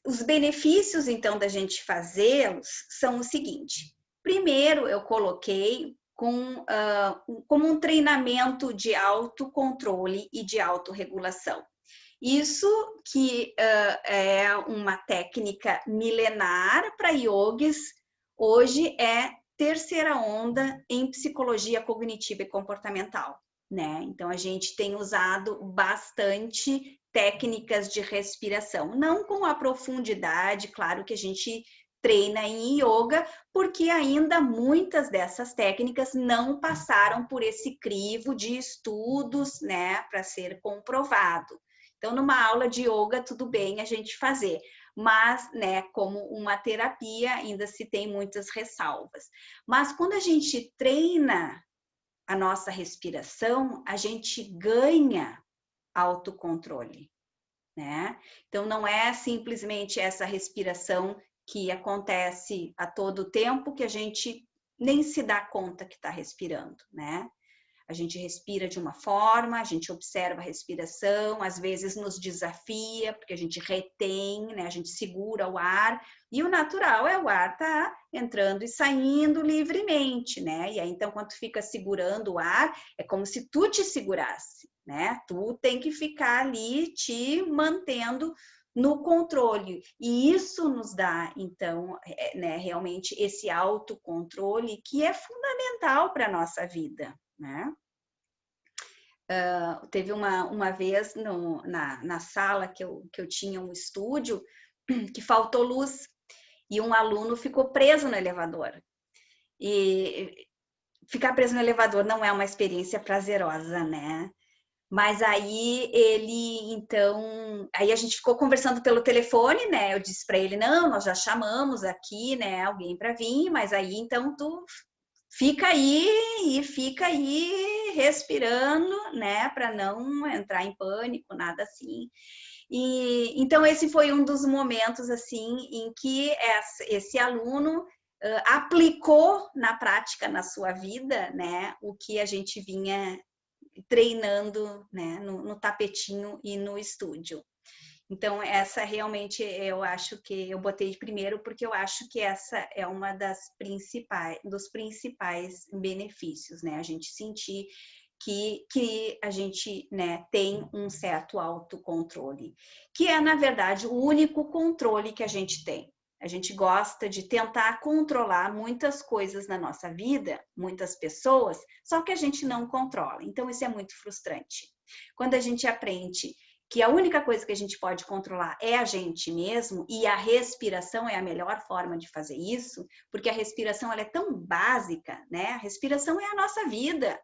os benefícios, então, da gente fazê-los são o seguinte. Primeiro, eu coloquei como um treinamento de autocontrole e de autorregulação. Isso que é uma técnica milenar para yogis, hoje é terceira onda em psicologia cognitiva e comportamental, né? Então, a gente tem usado bastante técnicas de respiração, não com a profundidade, claro que a gente treina em yoga, porque ainda muitas dessas técnicas não passaram por esse crivo de estudos, né, para ser comprovado. Então, numa aula de yoga, tudo bem a gente fazer, mas, né, como uma terapia, ainda se tem muitas ressalvas. Mas quando a gente treina a nossa respiração, a gente ganha autocontrole, né? Então, não é simplesmente essa respiração que acontece a todo tempo que a gente nem se dá conta que está respirando, né? A gente respira de uma forma, a gente observa a respiração, às vezes nos desafia, porque a gente retém, né? A gente segura o ar, e o natural é o ar tá entrando e saindo livremente, né? E aí, então, quando tu fica segurando o ar, é como se tu te segurasse, né? Tu tem que ficar ali te mantendo no controle, e isso nos dá, então, né, realmente esse autocontrole que é fundamental para a nossa vida, né? Teve uma vez na sala que eu tinha um estúdio que faltou luz e um aluno ficou preso no elevador. E ficar preso no elevador não é uma experiência prazerosa, né? Mas aí aí a gente ficou conversando pelo telefone, né? Eu disse para ele, não, nós já chamamos aqui, né, alguém para vir, mas aí então tu fica aí respirando, né, para não entrar em pânico, nada assim. E então esse foi um dos momentos assim em que esse aluno aplicou na prática na sua vida, né, o que a gente vinha treinando, né, no tapetinho e no estúdio. Então, essa realmente eu acho que eu botei de primeiro, porque eu acho que essa é uma dos principais benefícios, né? A gente sentir que a gente, né, tem um certo autocontrole, que é, na verdade, o único controle que a gente tem. A gente gosta de tentar controlar muitas coisas na nossa vida, muitas pessoas, só que a gente não controla. Então, isso é muito frustrante. Quando a gente aprende que a única coisa que a gente pode controlar é a gente mesmo, e a respiração é a melhor forma de fazer isso, porque a respiração ela é tão básica, né? A respiração é a nossa vida.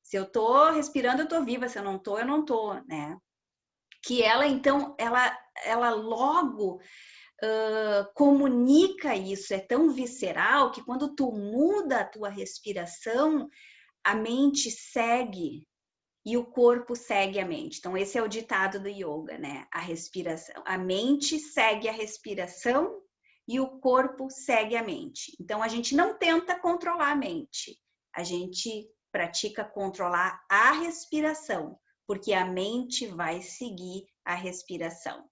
Se eu tô respirando, eu tô viva. Se eu não tô, né? Que ela, então, ela logo comunica isso, é tão visceral que quando tu muda a tua respiração, a mente segue e o corpo segue a mente. Então, esse é o ditado do yoga, né? A respiração, a mente segue a respiração e o corpo segue a mente. Então, a gente não tenta controlar a mente, a gente pratica controlar a respiração, porque a mente vai seguir a respiração.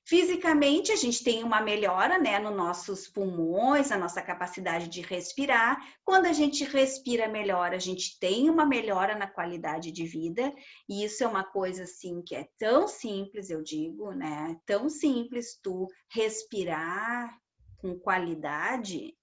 Fisicamente, a gente tem uma melhora, né, nos nossos pulmões, na nossa capacidade de respirar. Quando a gente respira melhor, a gente tem uma melhora na qualidade de vida. E isso é uma coisa, assim, que é tão simples, eu digo, né? Tão simples tu respirar com qualidade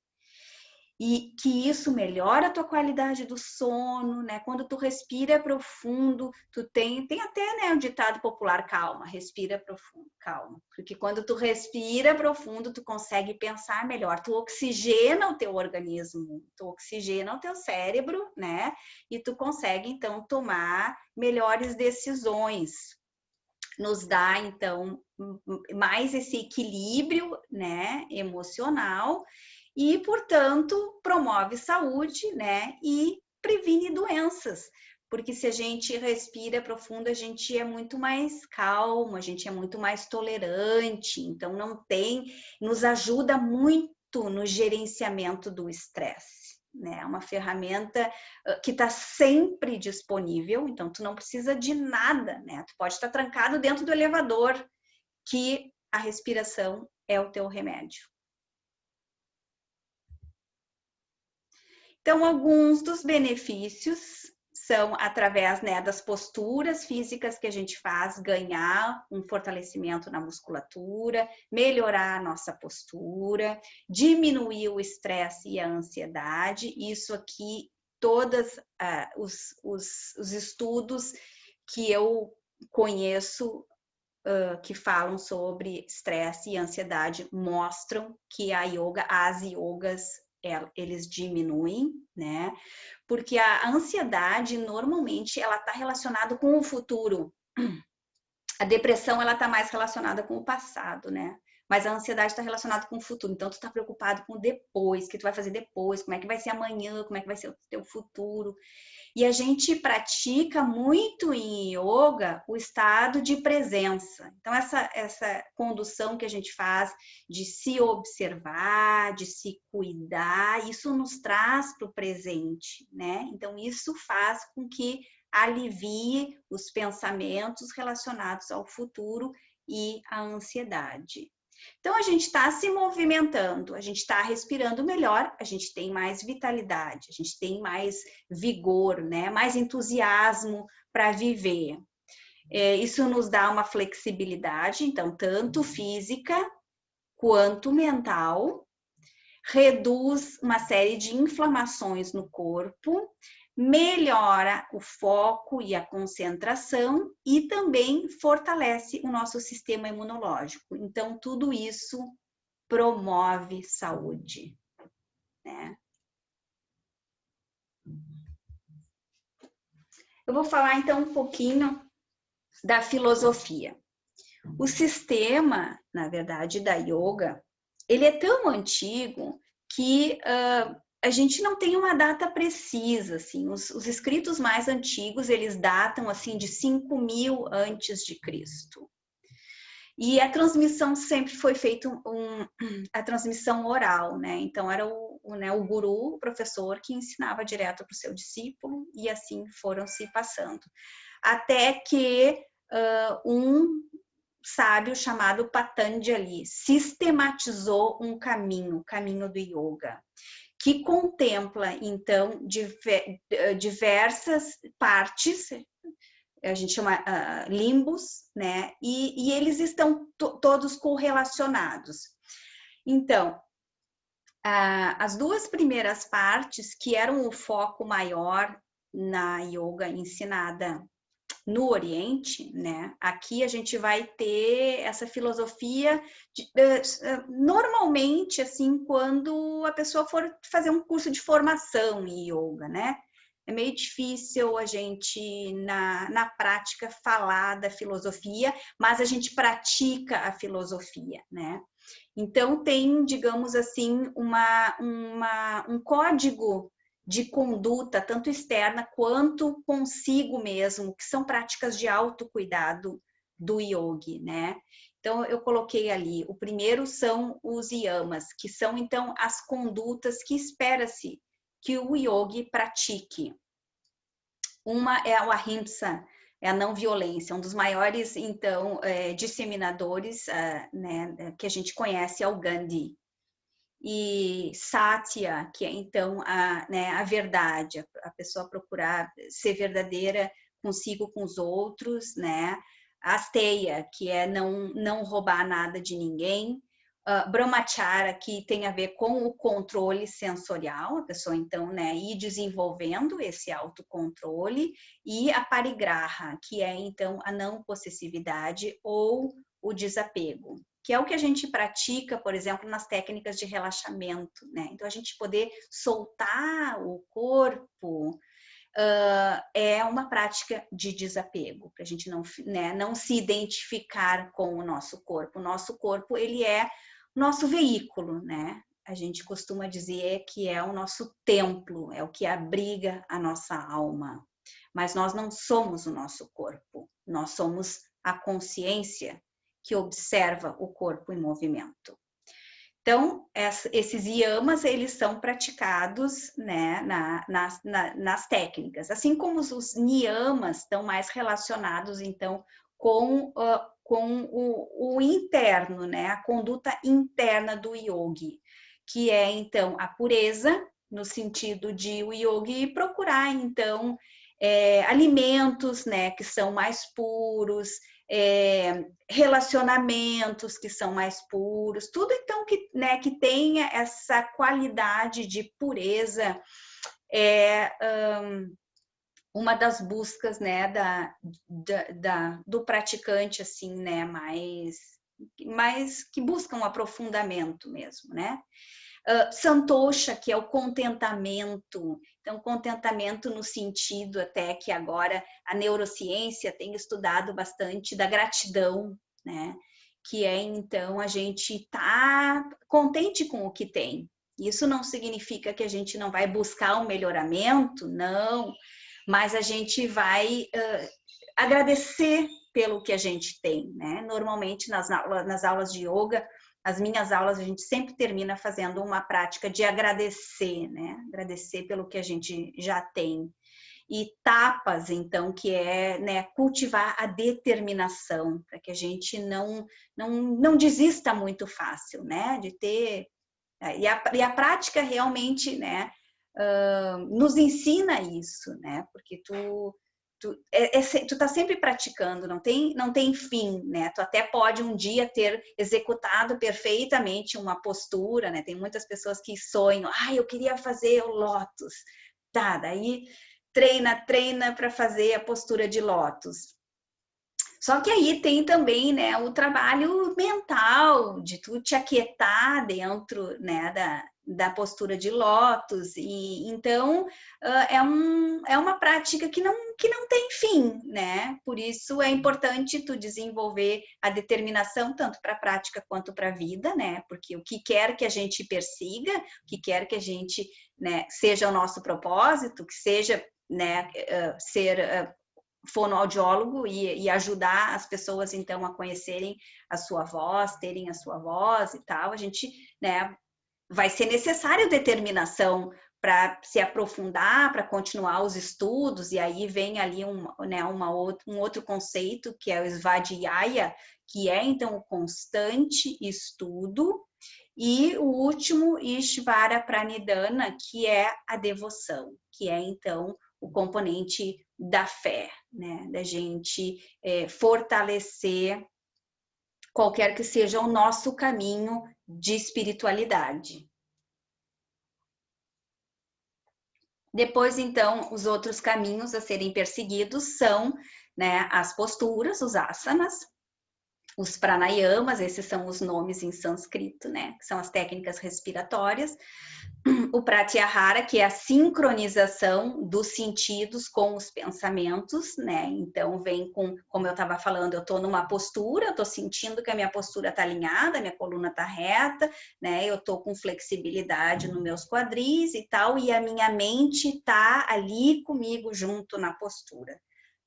e que isso melhora a tua qualidade do sono, né? Quando tu respira profundo, tu tem até, né, um ditado popular, calma, respira profundo, calma. Porque quando tu respira profundo, tu consegue pensar melhor, tu oxigena o teu organismo, tu oxigena o teu cérebro, né? E tu consegue, então, tomar melhores decisões. Nos dá, então, mais esse equilíbrio, né, emocional e, portanto, promove saúde, né, e previne doenças. Porque se a gente respira profundo, a gente é muito mais calmo, a gente é muito mais tolerante, então não tem, nos ajuda muito no gerenciamento do estresse, né? É uma ferramenta que está sempre disponível, então tu não precisa de nada, né? Tu pode estar trancado dentro do elevador, que a respiração é o teu remédio. Então, alguns dos benefícios são através, né, das posturas físicas que a gente faz, ganhar um fortalecimento na musculatura, melhorar a nossa postura, diminuir o estresse e a ansiedade. Isso aqui, todos os estudos que eu conheço que falam sobre estresse e ansiedade mostram que as yogas, eles diminuem, né? Porque a ansiedade, normalmente, ela está relacionada com o futuro. A depressão, ela está mais relacionada com o passado, né? Mas a ansiedade está relacionada com o futuro. Então, tu está preocupado com o depois, o que tu vai fazer depois, como é que vai ser amanhã, como é que vai ser o teu futuro. E a gente pratica muito em yoga o estado de presença. Então, essa condução que a gente faz de se observar, de se cuidar, isso nos traz para o presente, né? Então, isso faz com que alivie os pensamentos relacionados ao futuro e à ansiedade. Então, a gente está se movimentando, a gente está respirando melhor, a gente tem mais vitalidade, a gente tem mais vigor, né? Mais entusiasmo para viver. Isso nos dá uma flexibilidade, então, tanto física quanto mental, reduz uma série de inflamações no corpo, melhora o foco e a concentração e também fortalece o nosso sistema imunológico. Então, tudo isso promove saúde, né? Eu vou falar então um pouquinho da filosofia. O sistema, na verdade, da yoga, ele é tão antigo que a gente não tem uma data precisa, assim. Os escritos mais antigos, eles datam, assim, de 5.000 antes de Cristo. E a transmissão sempre foi feita a transmissão oral, né? Então, era o guru, o professor, que ensinava direto para o seu discípulo, e assim foram se passando. Até que um sábio chamado Patanjali sistematizou um caminho, o caminho do yoga, que contempla, então, diversas partes, a gente chama limbos, né? E eles estão todos correlacionados. Então, as duas primeiras partes, que eram o foco maior na yoga ensinada no Oriente, né? Aqui a gente vai ter essa filosofia normalmente, assim, quando a pessoa for fazer um curso de formação em yoga, né? É meio difícil a gente, na prática, falar da filosofia, mas a gente pratica a filosofia, né? Então, tem, digamos assim, um código de conduta, tanto externa quanto consigo mesmo, que são práticas de autocuidado do yogi, né? Então, eu coloquei ali, o primeiro são os yamas, que são, então, as condutas que espera-se que o yogi pratique. Uma é o ahimsa, é a não violência. Um dos maiores, então, disseminadores, né, que a gente conhece é o Gandhi. E Satya, que é então né, a verdade, a pessoa procurar ser verdadeira consigo, com os outros, né? Asteya, que é não roubar nada de ninguém. Brahmacharya, que tem a ver com o controle sensorial, a pessoa então, né, ir desenvolvendo esse autocontrole, e a parigraha, que é então a não possessividade ou o desapego, que é o que a gente pratica, por exemplo, nas técnicas de relaxamento, né? Então, a gente poder soltar o corpo é uma prática de desapego, para a gente não, né, não se identificar com o nosso corpo. O nosso corpo, ele é nosso veículo, né? A gente costuma dizer que é o nosso templo, é o que abriga a nossa alma. Mas nós não somos o nosso corpo, nós somos a consciência que observa o corpo em movimento. Então, esses yamas, eles são praticados, né, nas técnicas, assim como os niyamas estão mais relacionados, então, com o interno, né, a conduta interna do yogi, que é, então, a pureza, no sentido de o yogi procurar, então, alimentos, né, que são mais puros, relacionamentos que são mais puros, tudo então né, que tenha essa qualidade de pureza uma das buscas, né, do praticante, assim, né, mais que busca um aprofundamento mesmo, né? Santosha, que é o contentamento. Então, contentamento no sentido até que agora a neurociência tem estudado bastante da gratidão, né? Que é, então, a gente estar contente com o que tem. Isso não significa que a gente não vai buscar um melhoramento, não, mas a gente vai agradecer pelo que a gente tem, né? Normalmente, nas aulas de yoga, as minhas aulas, a gente sempre termina fazendo uma prática de agradecer, né? Agradecer pelo que a gente já tem. E tapas, então, que é, né, cultivar a determinação, para que a gente não desista muito fácil, né? De ter... E a prática realmente, né, nos ensina isso, né? Porque tu tá sempre praticando, não tem fim, né? Tu até pode um dia ter executado perfeitamente uma postura, né? Tem muitas pessoas que sonham, eu queria fazer o lótus. Tá, daí treina para fazer a postura de lótus. Só que aí tem também, né, o trabalho mental, de tu te aquietar dentro, né, da postura de lótus, e então é uma prática que não tem fim, né? Por isso é importante tu desenvolver a determinação tanto para a prática quanto para a vida, né? Porque o que quer que a gente persiga, o que quer que a gente, né, seja o nosso propósito, que seja, né, ser fonoaudiólogo e ajudar as pessoas, então, a conhecerem a sua voz, terem a sua voz e tal, a gente, né, vai ser necessário determinação para se aprofundar, para continuar os estudos, e aí vem ali um outro conceito, que é o Svadhyaya, que é, então, o constante estudo, e o último, Ishvara Pranidhana, que é a devoção, que é, então, o componente da fé, né? Da gente fortalecer qualquer que seja o nosso caminho de espiritualidade. Depois, então, os outros caminhos a serem perseguidos são, né, as posturas, os asanas, os pranayamas, esses são os nomes em sânscrito, né, que são as técnicas respiratórias. O pratyahara, que é a sincronização dos sentidos com os pensamentos, né? Então vem com, como eu estava falando, eu estou numa postura, eu estou sentindo que a minha postura está alinhada, a minha coluna está reta, né? Eu estou com flexibilidade nos meus quadris e tal, e a minha mente está ali comigo junto na postura.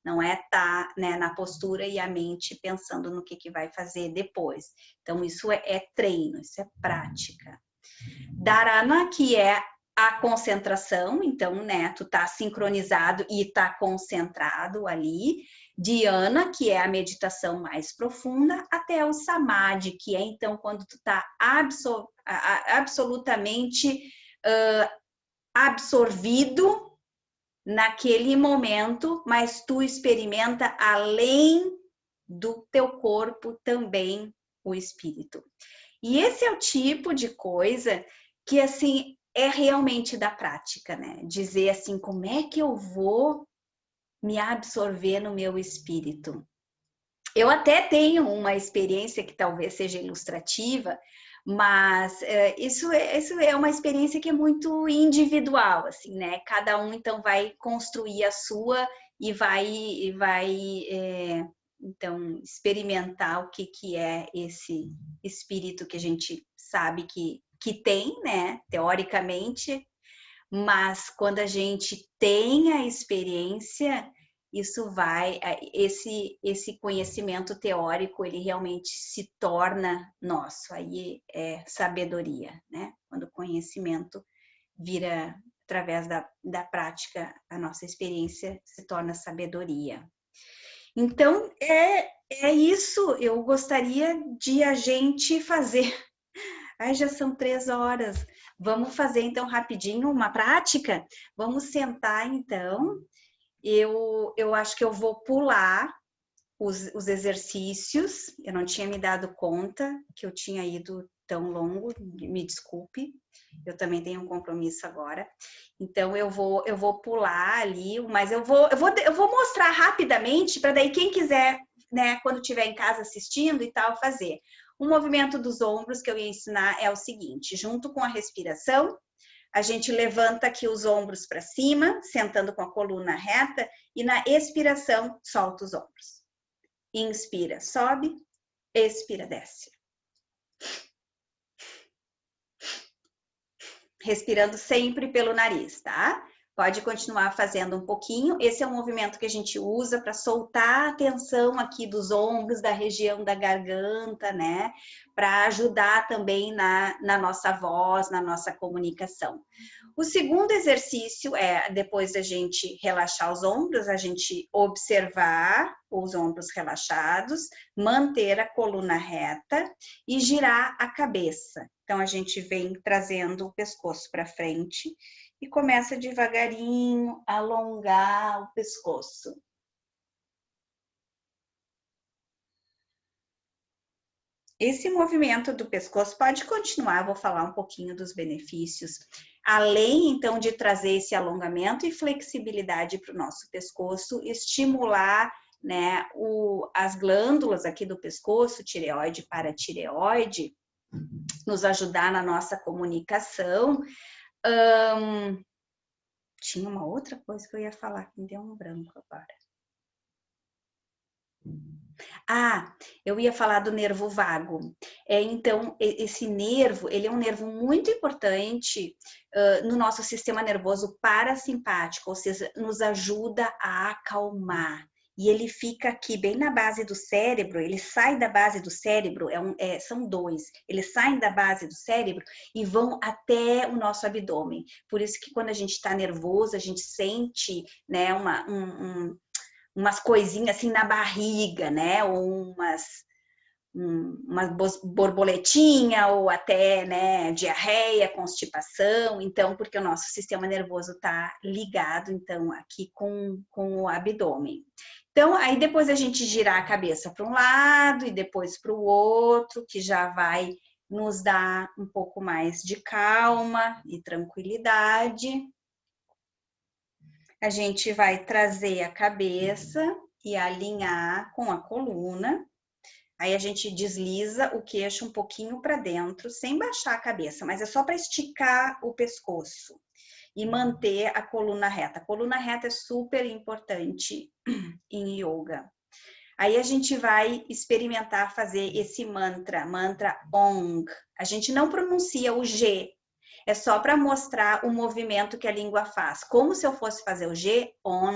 Não é estar, né, na postura e a mente pensando no que vai fazer depois. Então isso é treino, isso é prática. Dharana, que é a concentração, então, né, tu tá sincronizado e tá concentrado ali. Dhyana, que é a meditação mais profunda, até o Samadhi, que é então quando tu tá absolutamente absorvido naquele momento, mas tu experimenta além do teu corpo também o espírito. E esse é o tipo de coisa que, assim, é realmente da prática, né? Dizer assim, como é que eu vou me absorver no meu espírito? Eu até tenho uma experiência que talvez seja ilustrativa, mas isso é uma experiência que é muito individual, assim, né? Cada um, então, vai construir a sua e vai então, experimentar o que é esse espírito que a gente sabe que tem, né? Teoricamente, mas quando a gente tem a experiência, isso vai, esse conhecimento teórico, ele realmente se torna nosso, aí é sabedoria, né? Quando o conhecimento vira, através da prática, a nossa experiência se torna sabedoria. Então, é isso, eu gostaria de a gente fazer. Ai, já são 3 horas. Vamos fazer, então, rapidinho uma prática? Vamos sentar, então. Eu acho que eu vou pular os exercícios. Eu não tinha me dado conta que eu tinha ido tão longo. Me desculpe. Eu também tenho um compromisso agora. Então, eu vou pular ali, mas eu vou mostrar rapidamente, para daí quem quiser, né, quando estiver em casa assistindo e tal, fazer. O movimento dos ombros que eu ia ensinar é o seguinte: junto com a respiração, a gente levanta aqui os ombros para cima, sentando com a coluna reta, e na expiração, solta os ombros. Inspira, sobe, expira, desce. Respirando sempre pelo nariz, tá? Pode continuar fazendo um pouquinho. Esse é um movimento que a gente usa para soltar a tensão aqui dos ombros, da região da garganta, né? Para ajudar também na nossa voz, na nossa comunicação. O segundo exercício é, depois da gente relaxar os ombros, a gente observar os ombros relaxados, manter a coluna reta e girar a cabeça. Então, a gente vem trazendo o pescoço para frente e começa devagarinho a alongar o pescoço. Esse movimento do pescoço pode continuar, vou falar um pouquinho dos benefícios. Além, então, de trazer esse alongamento e flexibilidade para o nosso pescoço, estimular, né, as glândulas aqui do pescoço, tireoide, paratireoide, nos ajudar na nossa comunicação. Tinha uma outra coisa que eu ia falar, que me deu um branco agora. Eu ia falar do nervo vago. Então, esse nervo, ele é um nervo muito importante no nosso sistema nervoso parasimpático, ou seja, nos ajuda a acalmar. E ele fica aqui bem na base do cérebro, ele sai da base do cérebro, são dois, eles saem da base do cérebro e vão até o nosso abdômen. Por isso que quando a gente está nervoso, a gente sente, né, umas coisinhas assim na barriga, né? Ou umas borboletinha, ou até, né, diarreia, constipação. Então, porque o nosso sistema nervoso está ligado, então, aqui com o abdômen. Então, aí depois a gente girar a cabeça para um lado e depois para o outro, que já vai nos dar um pouco mais de calma e tranquilidade. A gente vai trazer a cabeça e alinhar com a coluna. Aí a gente desliza o queixo um pouquinho para dentro, sem baixar a cabeça, mas é só para esticar o pescoço e manter a coluna reta. A coluna reta é super importante em yoga. Aí a gente vai experimentar fazer esse mantra ONG. A gente não pronuncia o G, é só para mostrar o movimento que a língua faz. Como se eu fosse fazer o G, ON,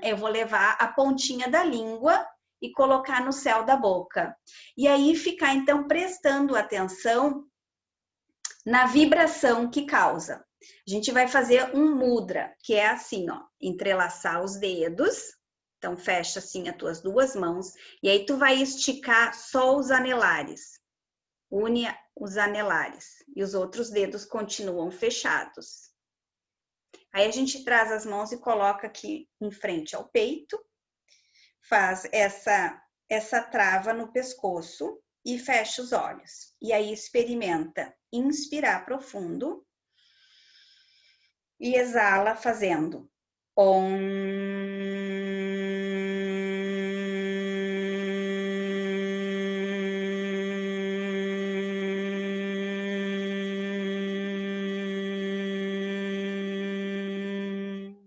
eu vou levar a pontinha da língua e colocar no céu da boca. E aí ficar, então, prestando atenção na vibração que causa. A gente vai fazer um mudra, que é assim, ó, entrelaçar os dedos. Então, fecha assim as tuas duas mãos. E aí, tu vai esticar só os anelares. Une os anelares. E os outros dedos continuam fechados. Aí, a gente traz as mãos e coloca aqui em frente ao peito. Faz essa trava no pescoço e fecha os olhos. E aí, experimenta inspirar profundo. E exala fazendo Om.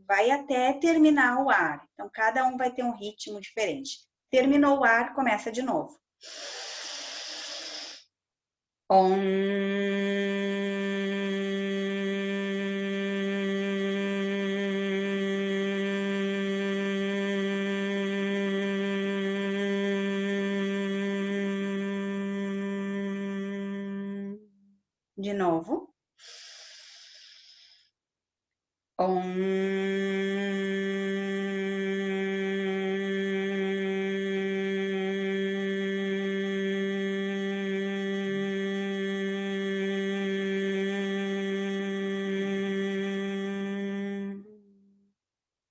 Vai até terminar o ar. Então, cada um vai ter um ritmo diferente. Terminou o ar, começa de novo. Om. De novo. Om.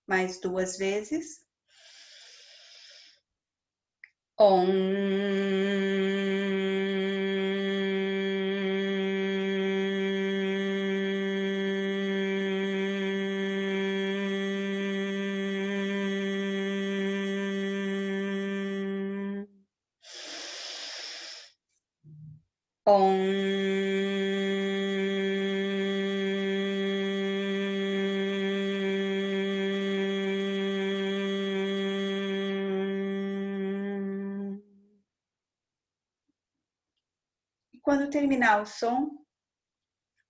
Mais duas vezes. Om. Quando terminar o som,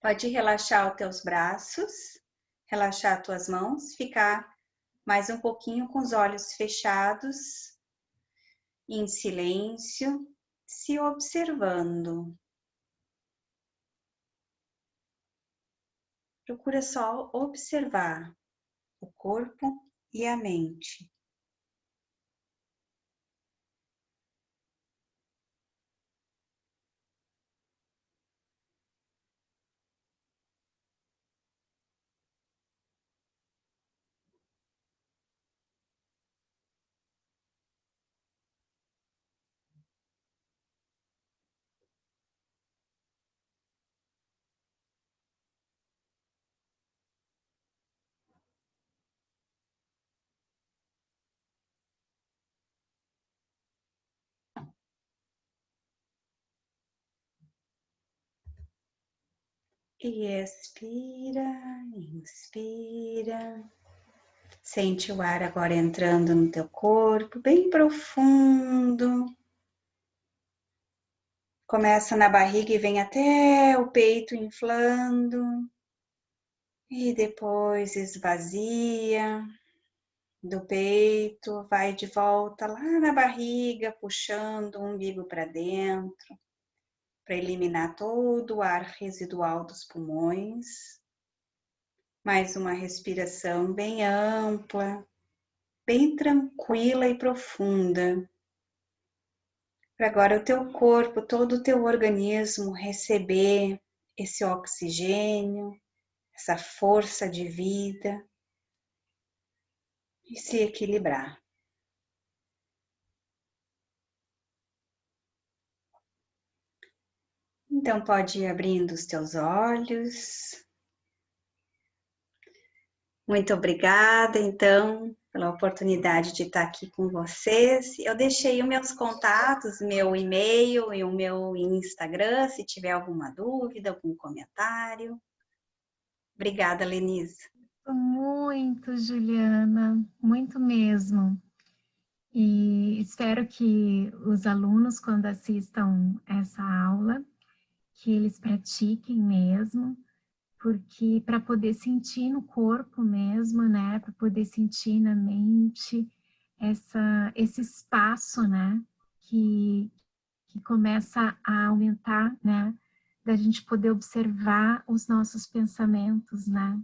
pode relaxar os teus braços, relaxar as tuas mãos, ficar mais um pouquinho com os olhos fechados, em silêncio, se observando. Procura só observar o corpo e a mente. E expira, inspira. Sente o ar agora entrando no teu corpo, bem profundo. Começa na barriga e vem até o peito inflando. E depois esvazia do peito, vai de volta lá na barriga, puxando o umbigo para dentro, para eliminar todo o ar residual dos pulmões. Mais uma respiração bem ampla, bem tranquila e profunda. Para agora o teu corpo, todo o teu organismo receber esse oxigênio, essa força de vida e se equilibrar. Então pode ir abrindo os teus olhos. Muito obrigada, então, pela oportunidade de estar aqui com vocês. Eu deixei os meus contatos, meu e-mail e o meu Instagram, se tiver alguma dúvida, algum comentário. Obrigada, Lenise. Muito, Juliana, muito mesmo. E espero que os alunos, quando assistam essa aula, que eles pratiquem mesmo, porque para poder sentir no corpo mesmo, né, para poder sentir na mente esse espaço, né, que começa a aumentar, né, da gente poder observar os nossos pensamentos, né?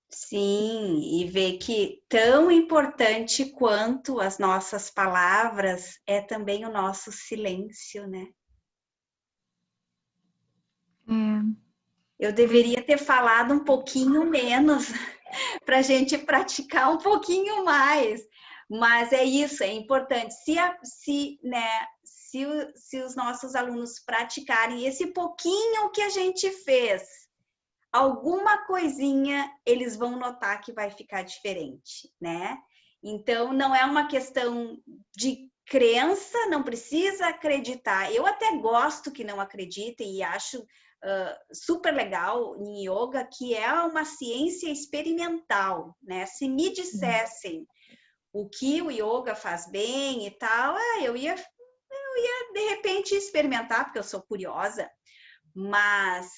Sim, e ver que tão importante quanto as nossas palavras é também o nosso silêncio, né? É, Eu pois deveria ter falado um pouquinho menos para a gente praticar um pouquinho mais. Mas é isso, é importante. Se os nossos alunos praticarem esse pouquinho que a gente fez, alguma coisinha eles vão notar que vai ficar diferente, né? Então, não é uma questão de crença, não precisa acreditar. Eu até gosto que não acreditem e acho super legal em yoga, que é uma ciência experimental, né? Se me dissessem o que o yoga faz bem e tal, eu ia de repente experimentar, porque eu sou curiosa, mas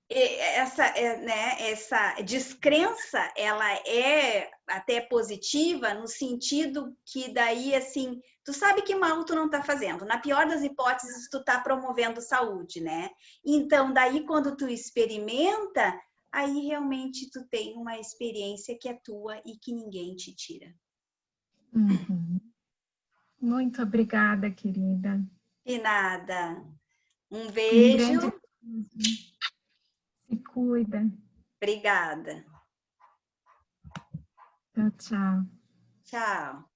essa descrença, ela é até positiva no sentido que daí, assim, tu sabe que mal tu não tá fazendo. Na pior das hipóteses, tu tá promovendo saúde, né? Então, daí quando tu experimenta, aí realmente tu tem uma experiência que é tua e que ninguém te tira. uhum. Muito obrigada, querida. E nada. Um Um beijo. grande beijo. Se cuida. Obrigada. Tchau, tchau. Tchau.